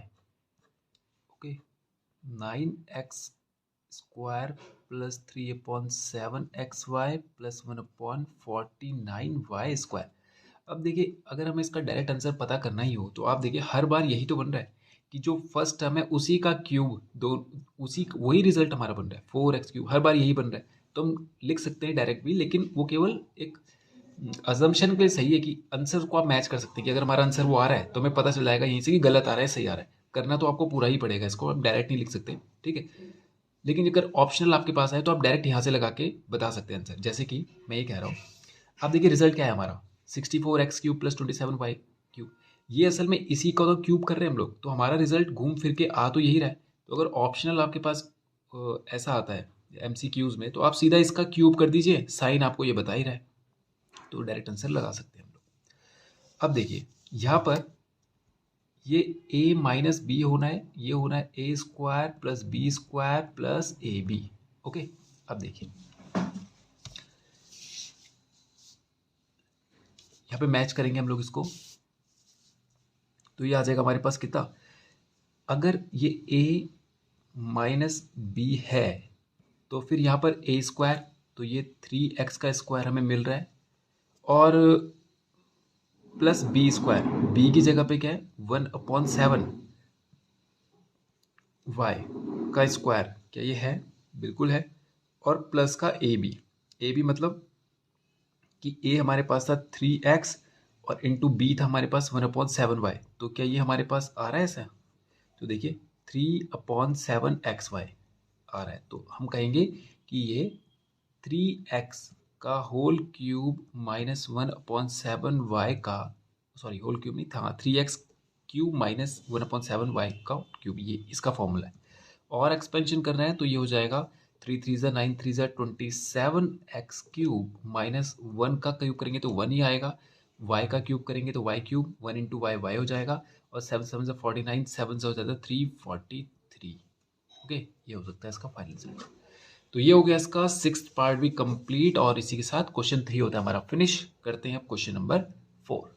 S1: Okay, 9x square plus 3/7xy plus 1/49y square. अब देखिए अगर हमें इसका डायरेक्ट आंसर पता करना ही हो तो आप देखिए हर बार यही तो बन रहा है कि जो फर्स्ट टर्म है उसी का क्यूब दो, उसी वही रिजल्ट हमारा बन रहा है 4x क्यूब। हर बार यही बन रहा है। तो हम लिख सकते हैं डायरेक्ट भी, लेकिन वो केवल एक अजम्पशन के लिए सही है कि आंसर को आप मैच कर सकते हैं कि अगर हमारा आंसर वो आ रहा है तो हमें पता चल जाएगा यहीं से कि गलत आ रहा है सही आ रहा है। करना तो आपको पूरा ही पड़ेगा, इसको आप डायरेक्ट नहीं लिख सकते, ठीक है। लेकिन अगर ऑप्शनल आपके पास है तो आप डायरेक्ट यहाँ से लगा के बता सकते हैं आंसर। जैसे कि मैं ये कह रहा हूँ, आप देखिए रिजल्ट क्या है हमारा 64x cube plus 27y cube. ये असल में इसी का तो क्यूब कर रहे हैं हम लोग, तो हमारा रिजल्ट घूम फिर के आ तो यही रहा है। तो अगर ऑप्शनल आपके पास ऐसा आता है MCQs में तो आप सीधा इसका क्यूब कर दीजिए, साइन आपको ये बता ही रहा है, तो डायरेक्ट आंसर लगा सकते हैं हम लोग। अब देखिए यहाँ पर ये a माइनस बी होना है, ये होना है a square plus B square plus A b. Okay, अब देखिए यहाँ पे मैच करेंगे हम लोग इसको, तो ये आ जाएगा हमारे पास कितना। अगर ये a माइनस बी है तो फिर यहाँ पर a स्क्वायर, तो ये 3x का स्क्वायर हमें मिल रहा है और प्लस बी स्क्वायर, बी की जगह पे क्या है 1/7 वाई का स्क्वायर, क्या ये है? बिल्कुल है। और प्लस का ए बी मतलब कि ए हमारे पास था 3x और इंटू बी था हमारे पास 1/7y। तो क्या ये हमारे पास आ रहा है ऐसा? तो देखिए 3/7xy आ रहा है। तो हम कहेंगे कि ये 3x का होल क्यूब माइनस 1/7y का, सॉरी होल क्यूब नहीं था, 3x क्यूब माइनस 1/7y का क्यूब, ये इसका फॉर्मूला है। और एक्सपेंशन करना है तो ये हो जाएगा 3 3 ज़ा 9 3 ज़ा 27x क्यूब माइनस 1 का क्यूब करेंगे तो 1 ही आएगा, y का क्यूब करेंगे तो y क्यूब 1 इंटू वाई हो जाएगा और 7 7 ज़ा 49, 7 से हो जाता है 343। ओके, ये हो सकता है इसका फाइनल रिजल्ट। तो ये हो गया इसका 6th पार्ट भी कंप्लीट, और इसी के साथ क्वेश्चन 3 होता है हमारा फिनिश। करते हैं अब क्वेश्चन नंबर 4।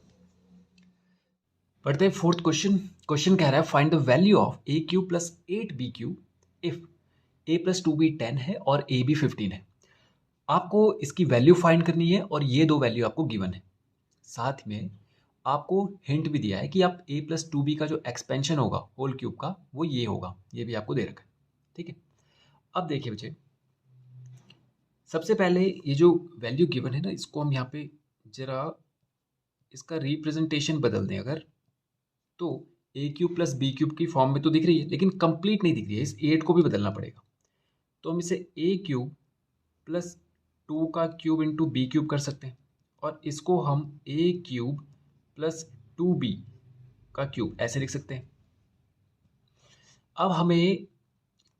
S1: पढ़ते हैं 4th क्वेश्चन। क्वेश्चन कह रहा है find the value of A cube plus 8b cube if a plus 2b 10 है और a b 15 है। आपको इसकी वैल्यू फाइंड करनी है और ये दो वैल्यू आपको गिवन है। साथ में आपको हिंट भी दिया है कि आप a प्लस 2b का जो एक्सपेंशन होगा होल क्यूब का वो ये होगा, ये भी आपको दे रखा है। ठीक है, अब देखिए बच्चे, सबसे पहले ये जो वैल्यू गिवन है ना, इसको हम यहाँ पे जरा इसका रिप्रेजेंटेशन बदल दें अगर, तो a cube plus B cube की फॉर्म में तो दिख रही है लेकिन कंप्लीट नहीं दिख रही है, इस 8 को भी बदलना पड़ेगा। तो हम इसे ए क्यूब प्लस 2 का क्यूब इंटू बी क्यूब कर सकते हैं, और इसको हम ए क्यूब प्लस 2b का क्यूब ऐसे लिख सकते हैं। अब हमें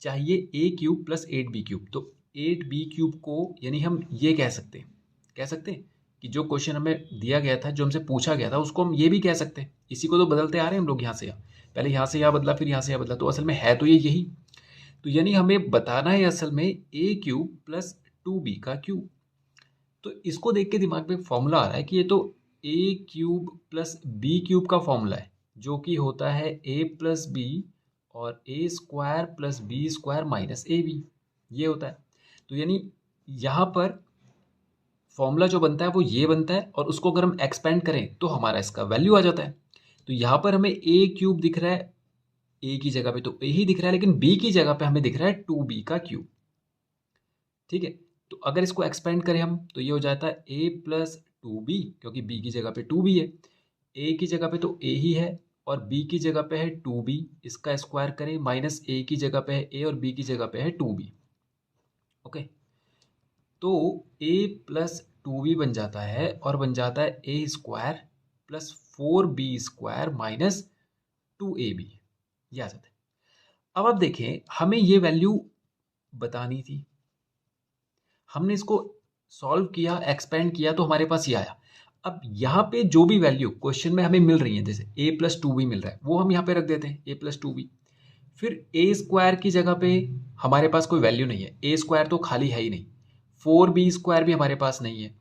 S1: चाहिए ए क्यूब प्लस 8b क्यूब, तो 8b क्यूब को यानी हम ये कह सकते हैं कि जो क्वेश्चन हमें दिया गया था, जो हमसे पूछा गया था, उसको हम ये भी कह सकते हैं। इसी को तो बदलते आ रहे हैं हम लोग, यहाँ से यहाँ, पहले यहाँ से यहाँ बदला फिर यहाँ से यहाँ बदला, तो असल में है तो ये यही। तो यानी हमें बताना है असल में ए क्यूब प्लस 2b का क्यूब। तो इसको देख के दिमाग में फॉर्मूला आ रहा है कि ये तो a cube plus B cube का फॉर्मूला है, जो कि होता है ए प्लस बी और a square plus B square minus A B, ये होता है। तो यानी यहाँ पर फॉर्मूला जो बनता है वो ये बनता है, और उसको अगर हम एक्सपेंड करें तो हमारा इसका वैल्यू आ जाता है। तो यहाँ पर हमें ए क्यूब दिख रहा है, ए की जगह पे तो ए ही दिख रहा है, लेकिन बी की जगह पे हमें दिख रहा है 2b का क्यूब। ठीक है, तो अगर इसको एक्सपेंड करें हम तो ये हो जाता है a प्लस 2b, क्योंकि b की जगह पे 2b है, a की जगह पे तो a ही है और b की जगह पे है 2b, इसका स्क्वायर करें, माइनस a की जगह पे है a और b की जगह पे है 2b। ओके, तो a प्लस 2b बन जाता है और बन जाता है a square plus 4b square minus 2ab, ये आ जाता है। अब आप देखें, हमें ये वैल्यू बतानी थी, हमने इसको सॉल्व किया, एक्सपेंड किया, तो हमारे पास ये आया। अब यहाँ पे जो भी वैल्यू क्वेश्चन में हमें मिल रही है, जैसे a प्लस 2b मिल रहा है, वो हम यहाँ पे रख देते हैं a प्लस 2b। फिर a स्क्वायर की जगह पे हमारे पास कोई वैल्यू नहीं है, a स्क्वायर तो खाली है ही नहीं, 4b स्क्वायर भी हमारे पास नहीं है।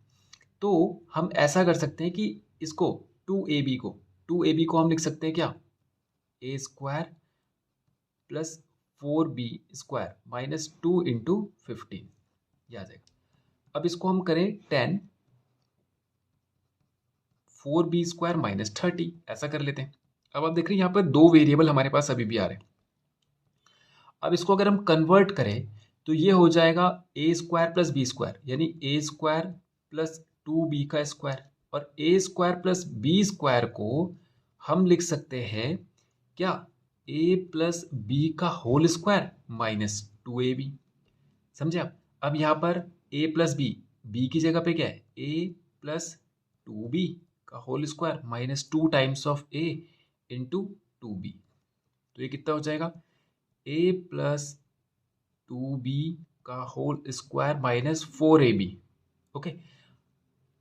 S1: तो हम ऐसा कर सकते हैं कि इसको 2ab को हम लिख सकते हैं क्या, a square plus 4b square minus 2 into 15, ये आ जाएगा। अब इसको हम करें 10, 4b स्क्वायर माइनस 30, ऐसा कर लेते हैं। अब आप देख रहे हैं यहाँ पर दो वेरिएबल हमारे पास अभी भी आ रहे हैं। अब इसको अगर हम कन्वर्ट करें तो ये हो जाएगा ए स्क्वायर प्लस बी स्क्वायर, यानी ए स्क्वायर प्लस 2b का स्क्वायर, और a square plus B square को हम लिख सकते हैं क्या, ए प्लस बी का होल स्क्वायर माइनस 2ab। समझे आप? अब यहाँ पर a प्लस बी की जगह पे क्या है, a प्लस 2b का whole square minus 2 times of a into 2b, तो ये कितना हो जाएगा, a प्लस 2b का whole square minus 4ab। Okay,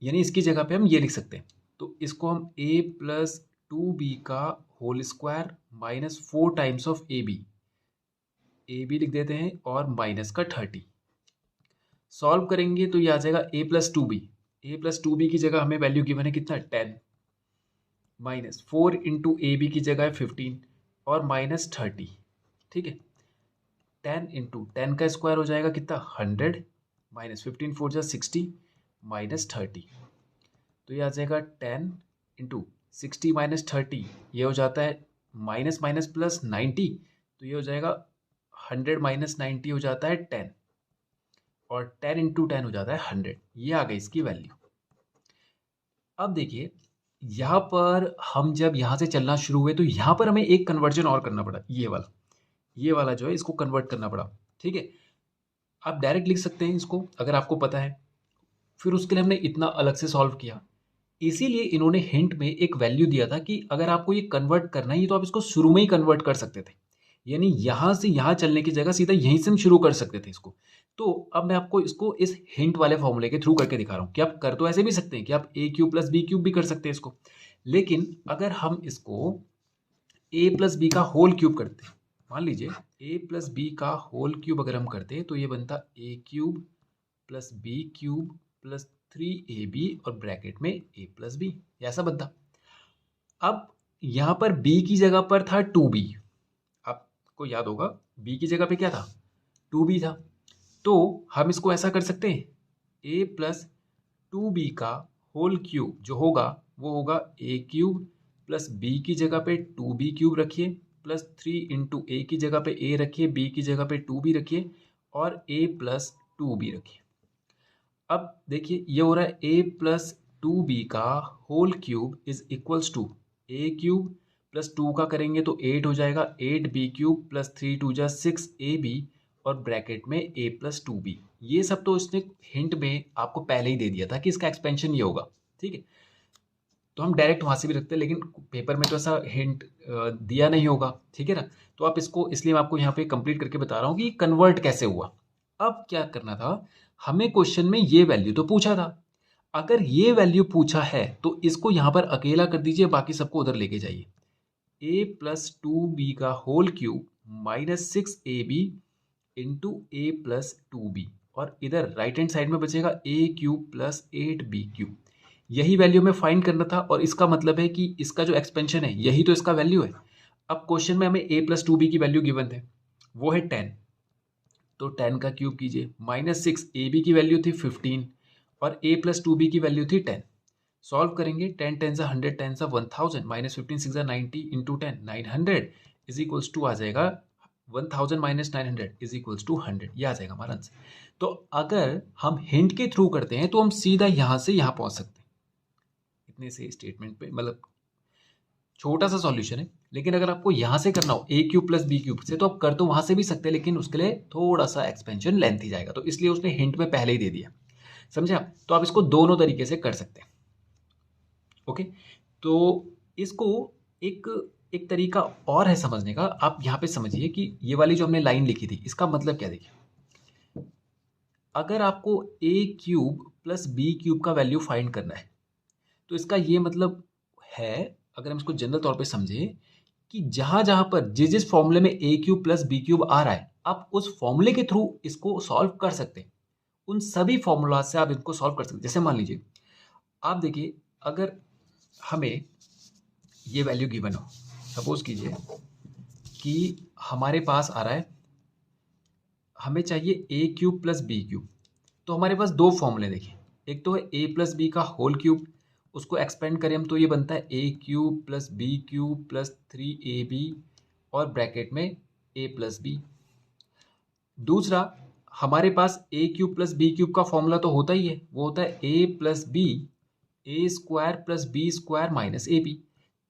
S1: यानी इसकी जगह पे हम ये लिख सकते हैं, तो इसको हम a प्लस 2b का whole square minus 4 times of ab लिख देते हैं, और माइनस का 30। सॉल्व करेंगे तो ये आ जाएगा a प्लस 2b की जगह हमें वैल्यू गिवन है कितना, 10, माइनस 4 इंटू ए बी की जगह है 15 और माइनस 30। ठीक है, 10 इंटू 10 का स्क्वायर हो जाएगा कितना, 100, माइनस 15 4 जा 60 माइनस 30, तो ये आ जाएगा 10 इंटू 60 माइनस 30, ये हो जाता है माइनस माइनस प्लस 90, तो ये हो जाएगा 100 माइनस 90 हो जाता है 10, और 10 इंटू 10 हो जाता है 100, ये आ गई इसकी वैल्यू। अब देखिए, यहाँ पर हम जब यहाँ से चलना शुरू हुए तो यहाँ पर हमें एक कन्वर्जन और करना पड़ा, ये वाला जो है इसको कन्वर्ट करना पड़ा। ठीक है, आप डायरेक्ट लिख सकते हैं इसको अगर आपको पता है, फिर उसके लिए हमने इतना अलग से सॉल्व किया। इसीलिए इन्होंने हिंट में एक वैल्यू दिया था कि अगर आपको ये कन्वर्ट करना है तो आप इसको शुरू में ही कन्वर्ट कर सकते थे, यानी यहाँ से यहाँ चलने की जगह सीधा यहीं से हम शुरू कर सकते थे इसको। तो अब मैं आपको इसको इस हिंट वाले फॉर्मूले के थ्रू करके दिखा रहा हूँ कि आप कर तो ऐसे भी सकते हैं कि आप a cube plus B cube भी कर सकते हैं इसको, लेकिन अगर हम इसको ए प्लस बी का होल क्यूब करते हैं, मान लीजिए ए प्लस बी का होल क्यूब अगर हम करते तो ये बनता a cube plus B cube plus 3ab और ब्रैकेट में a प्लस बी, ऐसा बनता। अब यहाँ पर b की जगह पर था 2b, आपको याद होगा b की जगह पे क्या था, 2b था। तो हम इसको ऐसा कर सकते हैं, a प्लस 2b का होल क्यूब जो होगा वो होगा a क्यूब प्लस b की जगह पे 2b क्यूब रखिए प्लस 3 इंटू ए की जगह पे a रखिए, b की जगह पे 2b रखिए और a प्लस 2b रखिए। अब देखिए ये हो रहा है a प्लस 2b का whole cube is equals to a cube plus 2 का करेंगे तो 8 हो जाएगा, 8b क्यूब प्लस 3 2 जा 6ab और ब्रैकेट में a प्लस 2b। ये सब तो इसने हिंट में आपको पहले ही दे दिया था कि इसका एक्सपेंशन ये होगा, ठीक है। तो हम डायरेक्ट वहाँ से भी रखते हैं, लेकिन पेपर में तो ऐसा हिंट दिया नहीं होगा, ठीक है ना। तो आप इसको, इसलिए मैं आपको यहाँ पे कंप्लीट करके बता रहा हूँ कि कन्वर्ट कैसे हुआ। अब क्या करना था, हमें क्वेश्चन में ये वैल्यू तो पूछा था, अगर ये वैल्यू पूछा है तो इसको यहाँ पर अकेला कर दीजिए, बाकी सबको उधर लेके जाइए। a प्लस 2b का whole cube minus 6ab into a plus 2b और इधर राइट हैंड साइड में बचेगा a cube plus 8b cube. यही वैल्यू हमें फाइंड करना था और इसका मतलब है कि इसका जो एक्सपेंशन है यही तो इसका वैल्यू है। अब क्वेश्चन में हमें a प्लस 2b की वैल्यू गिवन थे, वो है 10, तो 10 का क्यूब कीजिए, माइनस 6 ए बी की वैल्यू थी 15 और a प्लस 2b की वैल्यू थी 10। सॉल्व करेंगे, 10 10 सा 100, 10 सा 1000 minus 15 6 90 into 10 900 is equals to आ जाएगा 1000 माइनस 900 इज इक्वल्स टू 100, ये आ जाएगा हमारा आंसर। तो अगर हम हिंट के थ्रू करते हैं तो हम सीधा यहाँ से यहाँ पहुँच सकते हैं इतने से स्टेटमेंट पे, मतलब छोटा सा सॉल्यूशन है। लेकिन अगर आपको यहाँ से करना हो a cube plus B cube से तो आप कर तो वहाँ से भी सकते हैं, लेकिन उसके लिए थोड़ा सा एक्सपेंशन लेंथ ही जाएगा, तो इसलिए उसने हिंट में पहले ही दे दिया, समझे आप। तो आप इसको दोनों तरीके से कर सकते हैं, ओके। तो इसको एक एक तरीका और है समझने का, आप यहाँ पे समझिए कि ये वाली जो हमने लाइन लिखी थी इसका मतलब क्या, देखिए अगर आपको a cube plus B cube का वैल्यू फाइंड करना है तो इसका ये मतलब है, अगर हम इसको जनरल तौर पे समझे, कि जहां जहां पर जिस जिस फॉर्मूले में a cube plus B cube आ रहा है आप उस फॉर्मूले के थ्रू इसको सॉल्व कर सकते हैं। उन सभी फॉर्मूला से आप इनको सॉल्व कर सकते हैं। जैसे मान लीजिए आप देखिए, अगर हमें ये वैल्यू गिवन हो, सपोज कीजिए कि हमारे पास आ रहा है, हमें चाहिए a cube plus B cube, तो हमारे पास दो फॉर्मूले देखिए, एक तो है a प्लस बी का होल क्यूब, उसको एक्सपेंड करें हम तो ये बनता है a cube plus B cube plus 3ab और ब्रैकेट में a प्लस बी। दूसरा, हमारे पास a cube plus B cube का फॉर्मूला तो होता ही है, वो होता है a plus b A square plus B square minus A b.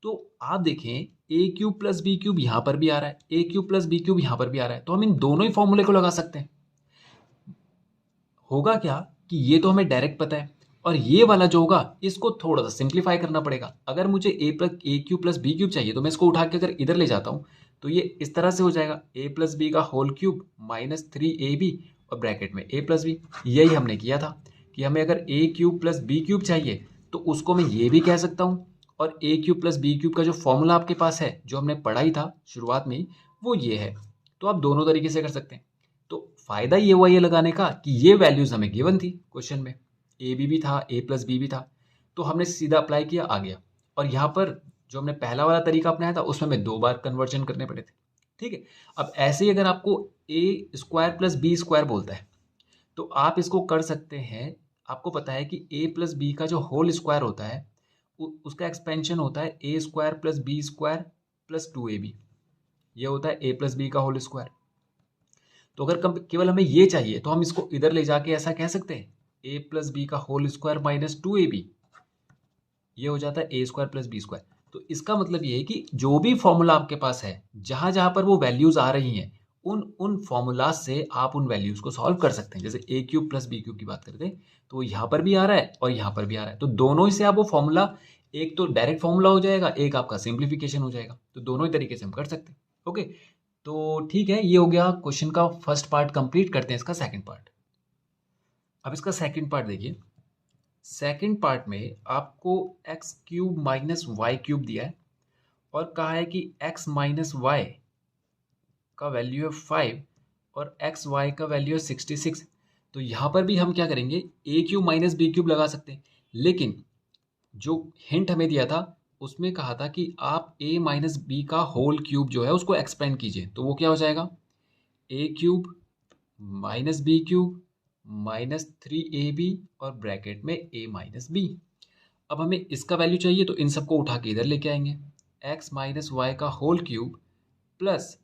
S1: तो आप देखें a cube plus B cube यहाँ पर भी आ रहा है, a cube plus B cube यहाँ पर भी आ रहा है, तो हम इन दोनों ही फॉर्मूले को लगा सकते हैं। होगा क्या कि ये तो हमें डायरेक्ट पता है और ये वाला जो होगा इसको थोड़ा सा सिंप्लीफाई करना पड़ेगा। अगर मुझे ए क्यूब प्लस बी क्यूब चाहिए तो मैं इसको उठा के अगर इधर ले जाता हूँ तो ये इस तरह से हो जाएगा, a प्लस बी का होल क्यूब माइनस 3ab और ब्रैकेट में a प्लस बी। यही हमने किया था कि हमें अगर a cube plus B cube चाहिए तो उसको मैं ये भी कह सकता हूँ, और a cube plus B cube का जो फॉर्मूला आपके पास है जो हमने पढ़ा ही था शुरुआत में ही, वो ये है। तो आप दोनों तरीके से कर सकते हैं। तो फायदा ये हुआ ये लगाने का कि ये वैल्यूज हमें गिवन थी क्वेश्चन में, ए बी भी था, ए प्लस बी भी था, तो हमने सीधा अप्लाई किया, आ गया। और यहाँ पर जो हमने पहला वाला तरीका अपनाया था उसमें हमें 2 बार कन्वर्जन करने पड़े थे, ठीक है। अब ऐसे ही अगर आपको ए स्क्वायर प्लस बी स्क्वायर बोलता है तो आप इसको कर सकते हैं। आपको पता है कि ए प्लस बी का जो होल स्क्वायर होता है उसका एक्सपेंशन होता है a square plus B square plus 2ab, ये होता है ए प्लस बी का होल स्क्वायर। तो अगर केवल हमें ये चाहिए तो हम इसको इधर ले जाके ऐसा कह सकते हैं, ए प्लस बी का होल स्क्वायर माइनस 2ab, ये हो जाता है a square plus B square. तो इसका मतलब ये है कि जो भी फॉर्मूला आपके पास है जहां जहां पर वो वैल्यूज आ रही हैं उन उन फॉर्मूला से आप उन वैल्यूज को सॉल्व कर सकते हैं। जैसे ए क्यूब प्लस बी क्यूब की बात करते हैं तो यहाँ पर भी आ रहा है और यहाँ पर भी आ रहा है, तो दोनों ही से आप वो फॉर्मूला, एक तो डायरेक्ट फॉर्मूला हो जाएगा, एक आपका सिंप्लीफिकेशन हो जाएगा, तो दोनों ही तरीके से हम कर सकते हैं, ओके। तो ठीक है, ये हो गया क्वेश्चन का फर्स्ट पार्ट, कंप्लीट करते हैं इसका सेकंड पार्ट। अब इसका सेकंड पार्ट देखिए, सेकंड पार्ट में आपको x cube minus y cube दिया है और कहा है कि एक्स माइनस वाई का वैल्यू है 5 और एक्स वाई का वैल्यू है 66, तो यहाँ पर भी हम क्या करेंगे, ए क्यूब माइनस बी क्यूब लगा सकते हैं। लेकिन जो हिंट हमें दिया था उसमें कहा था कि आप ए माइनस बी का होल क्यूब जो है उसको एक्सपेंड कीजिए, तो वो क्या हो जाएगा, ए cube minus B cube minus 3ab और ब्रैकेट में ए माइनस बी। अब हमें इसका वैल्यू चाहिए तो इन सबको उठा के इधर लेके आएंगे, एक्स माइनस वाई का होल क्यूब प्लस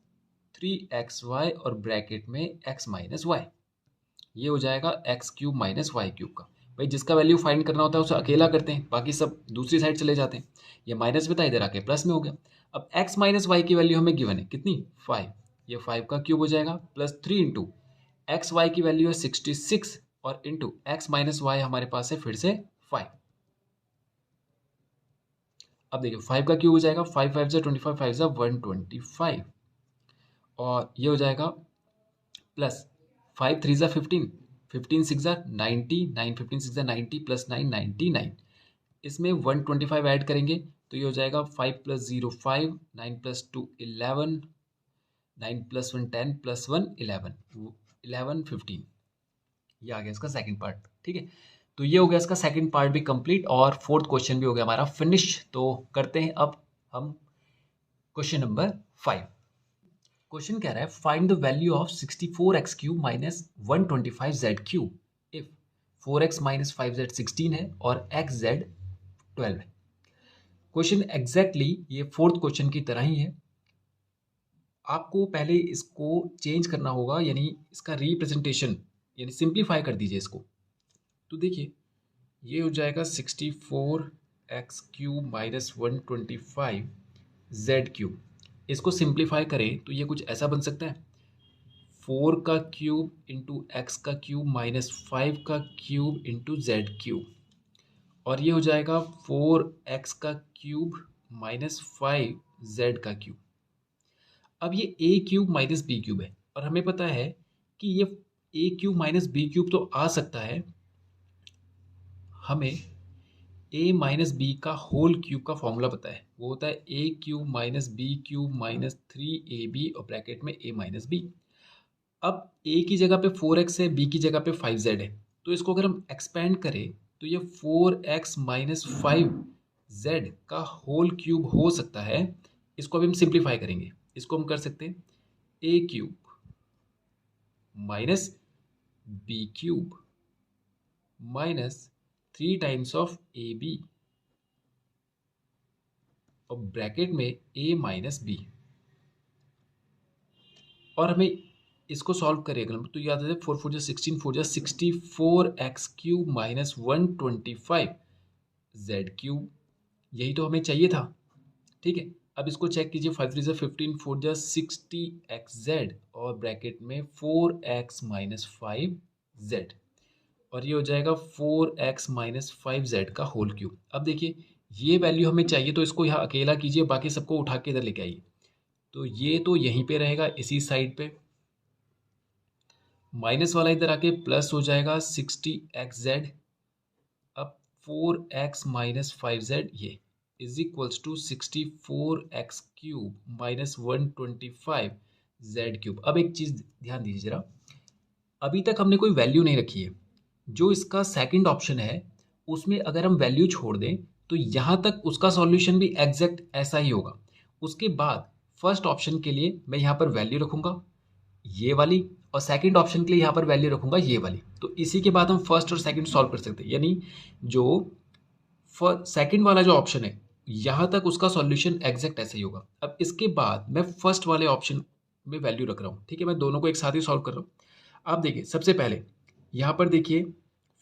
S1: 3xy और ब्रैकेट में x माइनस वाई, ये हो जाएगा x cube minus y cube का। भाई जिसका वैल्यू फाइंड करना होता है उसे अकेला करते हैं, बाकी सब दूसरी साइड चले जाते हैं। ये माइनस में था, इधर आके प्लस में हो गया। अब x माइनस वाई की वैल्यू हमें गिवन है कितनी, 5, ये 5 का क्यूब हो जाएगा प्लस 3 इंटू एक्स वाई की वैल्यू है 66 और इंटू एक्स माइनस वाई हमारे पास है फिर से 5। अब देखिए 5 का क्यूब हो जाएगा 5 5 से 25, 5 से 125 और ये हो जाएगा प्लस 5 3 ज़ा 15, 15 6 ज़ा 90, 9 15 6 ज़ा 90 प्लस 9 99, इसमें 125 ऐड करेंगे तो ये हो जाएगा 5 प्लस 0 5, 9 प्लस 2 11, 9 प्लस 1 10 प्लस 1 11, 11 15। ये आ गया इसका सेकंड पार्ट। ठीक है, तो ये हो गया इसका सेकंड पार्ट भी कंप्लीट और फोर्थ क्वेश्चन भी हो गया हमारा फिनिश। तो करते हैं अब हम क्वेश्चन नंबर 5। क्वेश्चन कह रहा है find the value of 64x cube minus 125z cube if 4x minus 5z 16 है और xz 12 है। क्वेश्चन एग्जैक्टली ये फोर्थ क्वेश्चन की तरह ही है। आपको पहले इसको चेंज करना होगा, यानी इसका रिप्रेजेंटेशन यानी सिंप्लीफाई कर दीजिए इसको। तो देखिए ये हो जाएगा 64x cube minus 125z cube. इसको सिंप्लीफाई करें तो ये कुछ ऐसा बन सकता है, 4 का क्यूब इंटू एक्स का क्यूब माइनस 5 का क्यूब इंटू जेड क्यूब, और ये हो जाएगा 4x का क्यूब माइनस 5z का क्यूब। अब ये a cube minus B cube है और हमें पता है कि ये a cube minus B cube तो आ सकता है, हमें ए माइनस बी का होल क्यूब का फॉर्मूला पता है, वो होता है a cube minus B cube minus 3ab और ब्रैकेट में ए माइनस बी। अब ए की जगह पे 4x है, बी की जगह पे 5z है, तो इसको अगर हम एक्सपेंड करें तो ये 4x माइनस 5z का होल क्यूब हो सकता है। इसको अभी हम सिंप्लीफाई करेंगे, इसको हम कर सकते हैं a cube minus B cube minus 3 times of a b और ब्रैकेट में ए माइनस बी, और हमें इसको सॉल्व करेगा तो याद है 4 4 जा 16, 4 जा 64x cube minus 125 z cube, यही तो हमें चाहिए था। ठीक है, अब इसको चेक कीजिए 5 3 जा 15, 4 जा 60xz और ब्रैकेट में 4x माइनस 5z, और ये हो जाएगा 4x माइनस 5z का होल क्यूब। अब देखिए ये वैल्यू हमें चाहिए तो इसको यहाँ अकेला कीजिए, बाकी सबको उठा के इधर लेके आइए, तो ये तो यहीं पे रहेगा इसी साइड पे, माइनस वाला इधर आके प्लस हो जाएगा 60xz। अब 4x माइनस 5z ये is equals to 64x cube minus 125z cube. अब एक चीज़ ध्यान दीजिए जरा, अभी तक हमने कोई वैल्यू नहीं रखी है, जो इसका सेकंड ऑप्शन है उसमें अगर हम वैल्यू छोड़ दें तो यहाँ तक उसका सॉल्यूशन भी एग्जैक्ट ऐसा ही होगा। उसके बाद फर्स्ट ऑप्शन के लिए मैं यहाँ पर वैल्यू रखूँगा ये वाली, और सेकंड ऑप्शन के लिए यहाँ पर वैल्यू रखूँगा ये वाली, तो इसी के बाद हम फर्स्ट और सेकंड सॉल्व कर सकते हैं। यानी जो सेकंड वाला जो ऑप्शन है यहाँ तक उसका सॉल्यूशन एग्जैक्ट ऐसा ही होगा। अब इसके बाद मैं फर्स्ट वाले ऑप्शन में वैल्यू रख रहा हूँ। ठीक है, मैं दोनों को एक साथ ही सॉल्व कर रहा हूँ। आप देखिए सबसे पहले यहाँ पर देखिए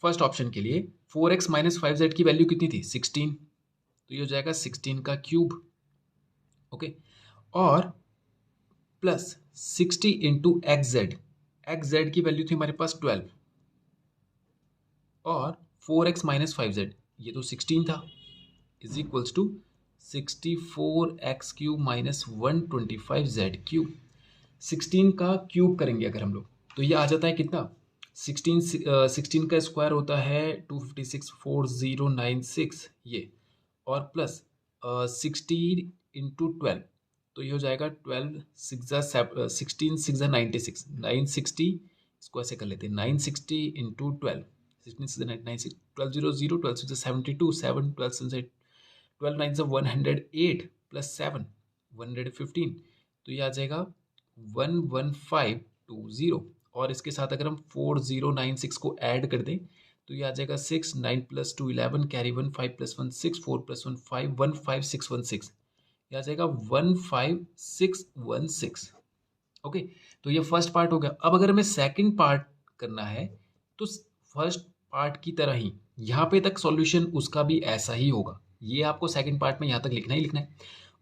S1: फर्स्ट ऑप्शन के लिए 4x माइनस 5z की वैल्यू कितनी थी 16, तो ये हो जाएगा 16 का क्यूब। ओके, और प्लस 60 इंटू एक्स जेड की वैल्यू थी हमारे पास 12 और 4x माइनस 5z ये तो 16 था, is equals to 64x cube minus 125z cube. 16 का क्यूब करेंगे अगर हम लोग तो ये आ जाता है कितना 16 का स्क्वायर होता है 256 4096 ये, और प्लस 16 इंटू 12 तो ये हो जाएगा 12 6 16 6 96 960, इसको ऐसे कर लेते हैं 960 इंटू 12 16 6 96 12 0 0 12 6 72 7 12 7 12 9 से 108 प्लस 7 115, तो ये आ जाएगा 11520। और इसके साथ अगर हम 4096 को ऐड कर दें तो ये आ जाएगा 6 9 प्लस 2 11 कैरी 1 5 प्लस 1 6 4 प्लस 1 5 15616, ये आ जाएगा 15616। ओके, तो ये फर्स्ट पार्ट हो गया। अब अगर हमें सेकंड पार्ट करना है तो फर्स्ट पार्ट की तरह ही यहाँ पे तक सॉल्यूशन उसका भी ऐसा ही होगा। ये आपको सेकंड पार्ट में यहाँ तक लिखना ही लिखना है।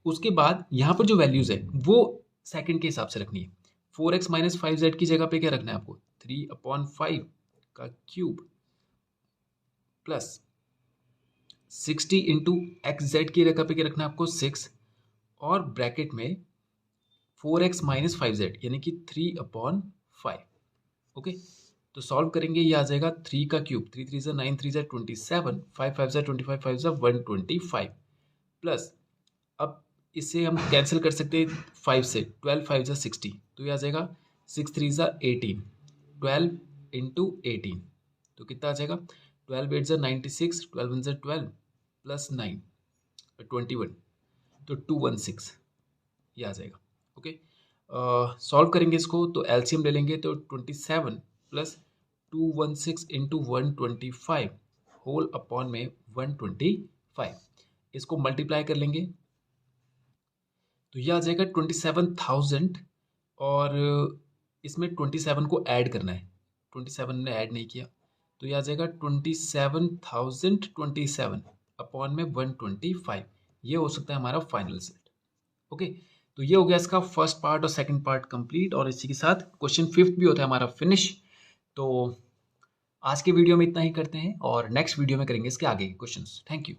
S1: उसके बाद यहाँ पर जो वैल्यूज है वो सेकंड के हिसाब से रखनी है। 4x माइनस 5z की जगह पे क्या रखना है आपको, 3/5 का cube plus 60 into x Z की जगह पे क्या रखना है आपको, 6 और ब्रैकेट में 4x माइनस 5z यानी कि 3/5। ओके, तो सॉल्व करेंगे, ये आ जाएगा 3 का क्यूब 3 3 ज़ा 9 3 ज़ा 27 5 5 ज़ा 25 5 ज़ा 125 प्लस, अब इससे हम कैंसिल कर सकते हैं 5 से, 12 5 ज़ा 60, तो ये आ जाएगा 6 3 ज़ा 18 12 इंटू 18, तो कितना आ जाएगा 12 8 ज़ा 96 12 1 ज़ा 12 प्लस 9 21, तो 216 ये आ जाएगा। ओके, सॉल्व करेंगे इसको तो एलसीएम ले लेंगे तो 27 प्लस 216 इंटू 125 होल अपॉन में 125, इसको मल्टीप्लाई कर लेंगे तो यह आ जाएगा 27,000 और इसमें 27 को ऐड करना है, 27 ने ऐड नहीं किया तो यह आ जाएगा 27,027 अपॉन में 125, ये हो सकता है हमारा फाइनल रिजल्ट। ओके, तो ये हो गया इसका फर्स्ट पार्ट और सेकंड पार्ट कंप्लीट, और इसी के साथ क्वेश्चन 5th भी होता है हमारा फिनिश। तो आज के वीडियो में इतना ही करते हैं और नेक्स्ट वीडियो में करेंगे इसके आगे के क्वेश्चंस। Thank you.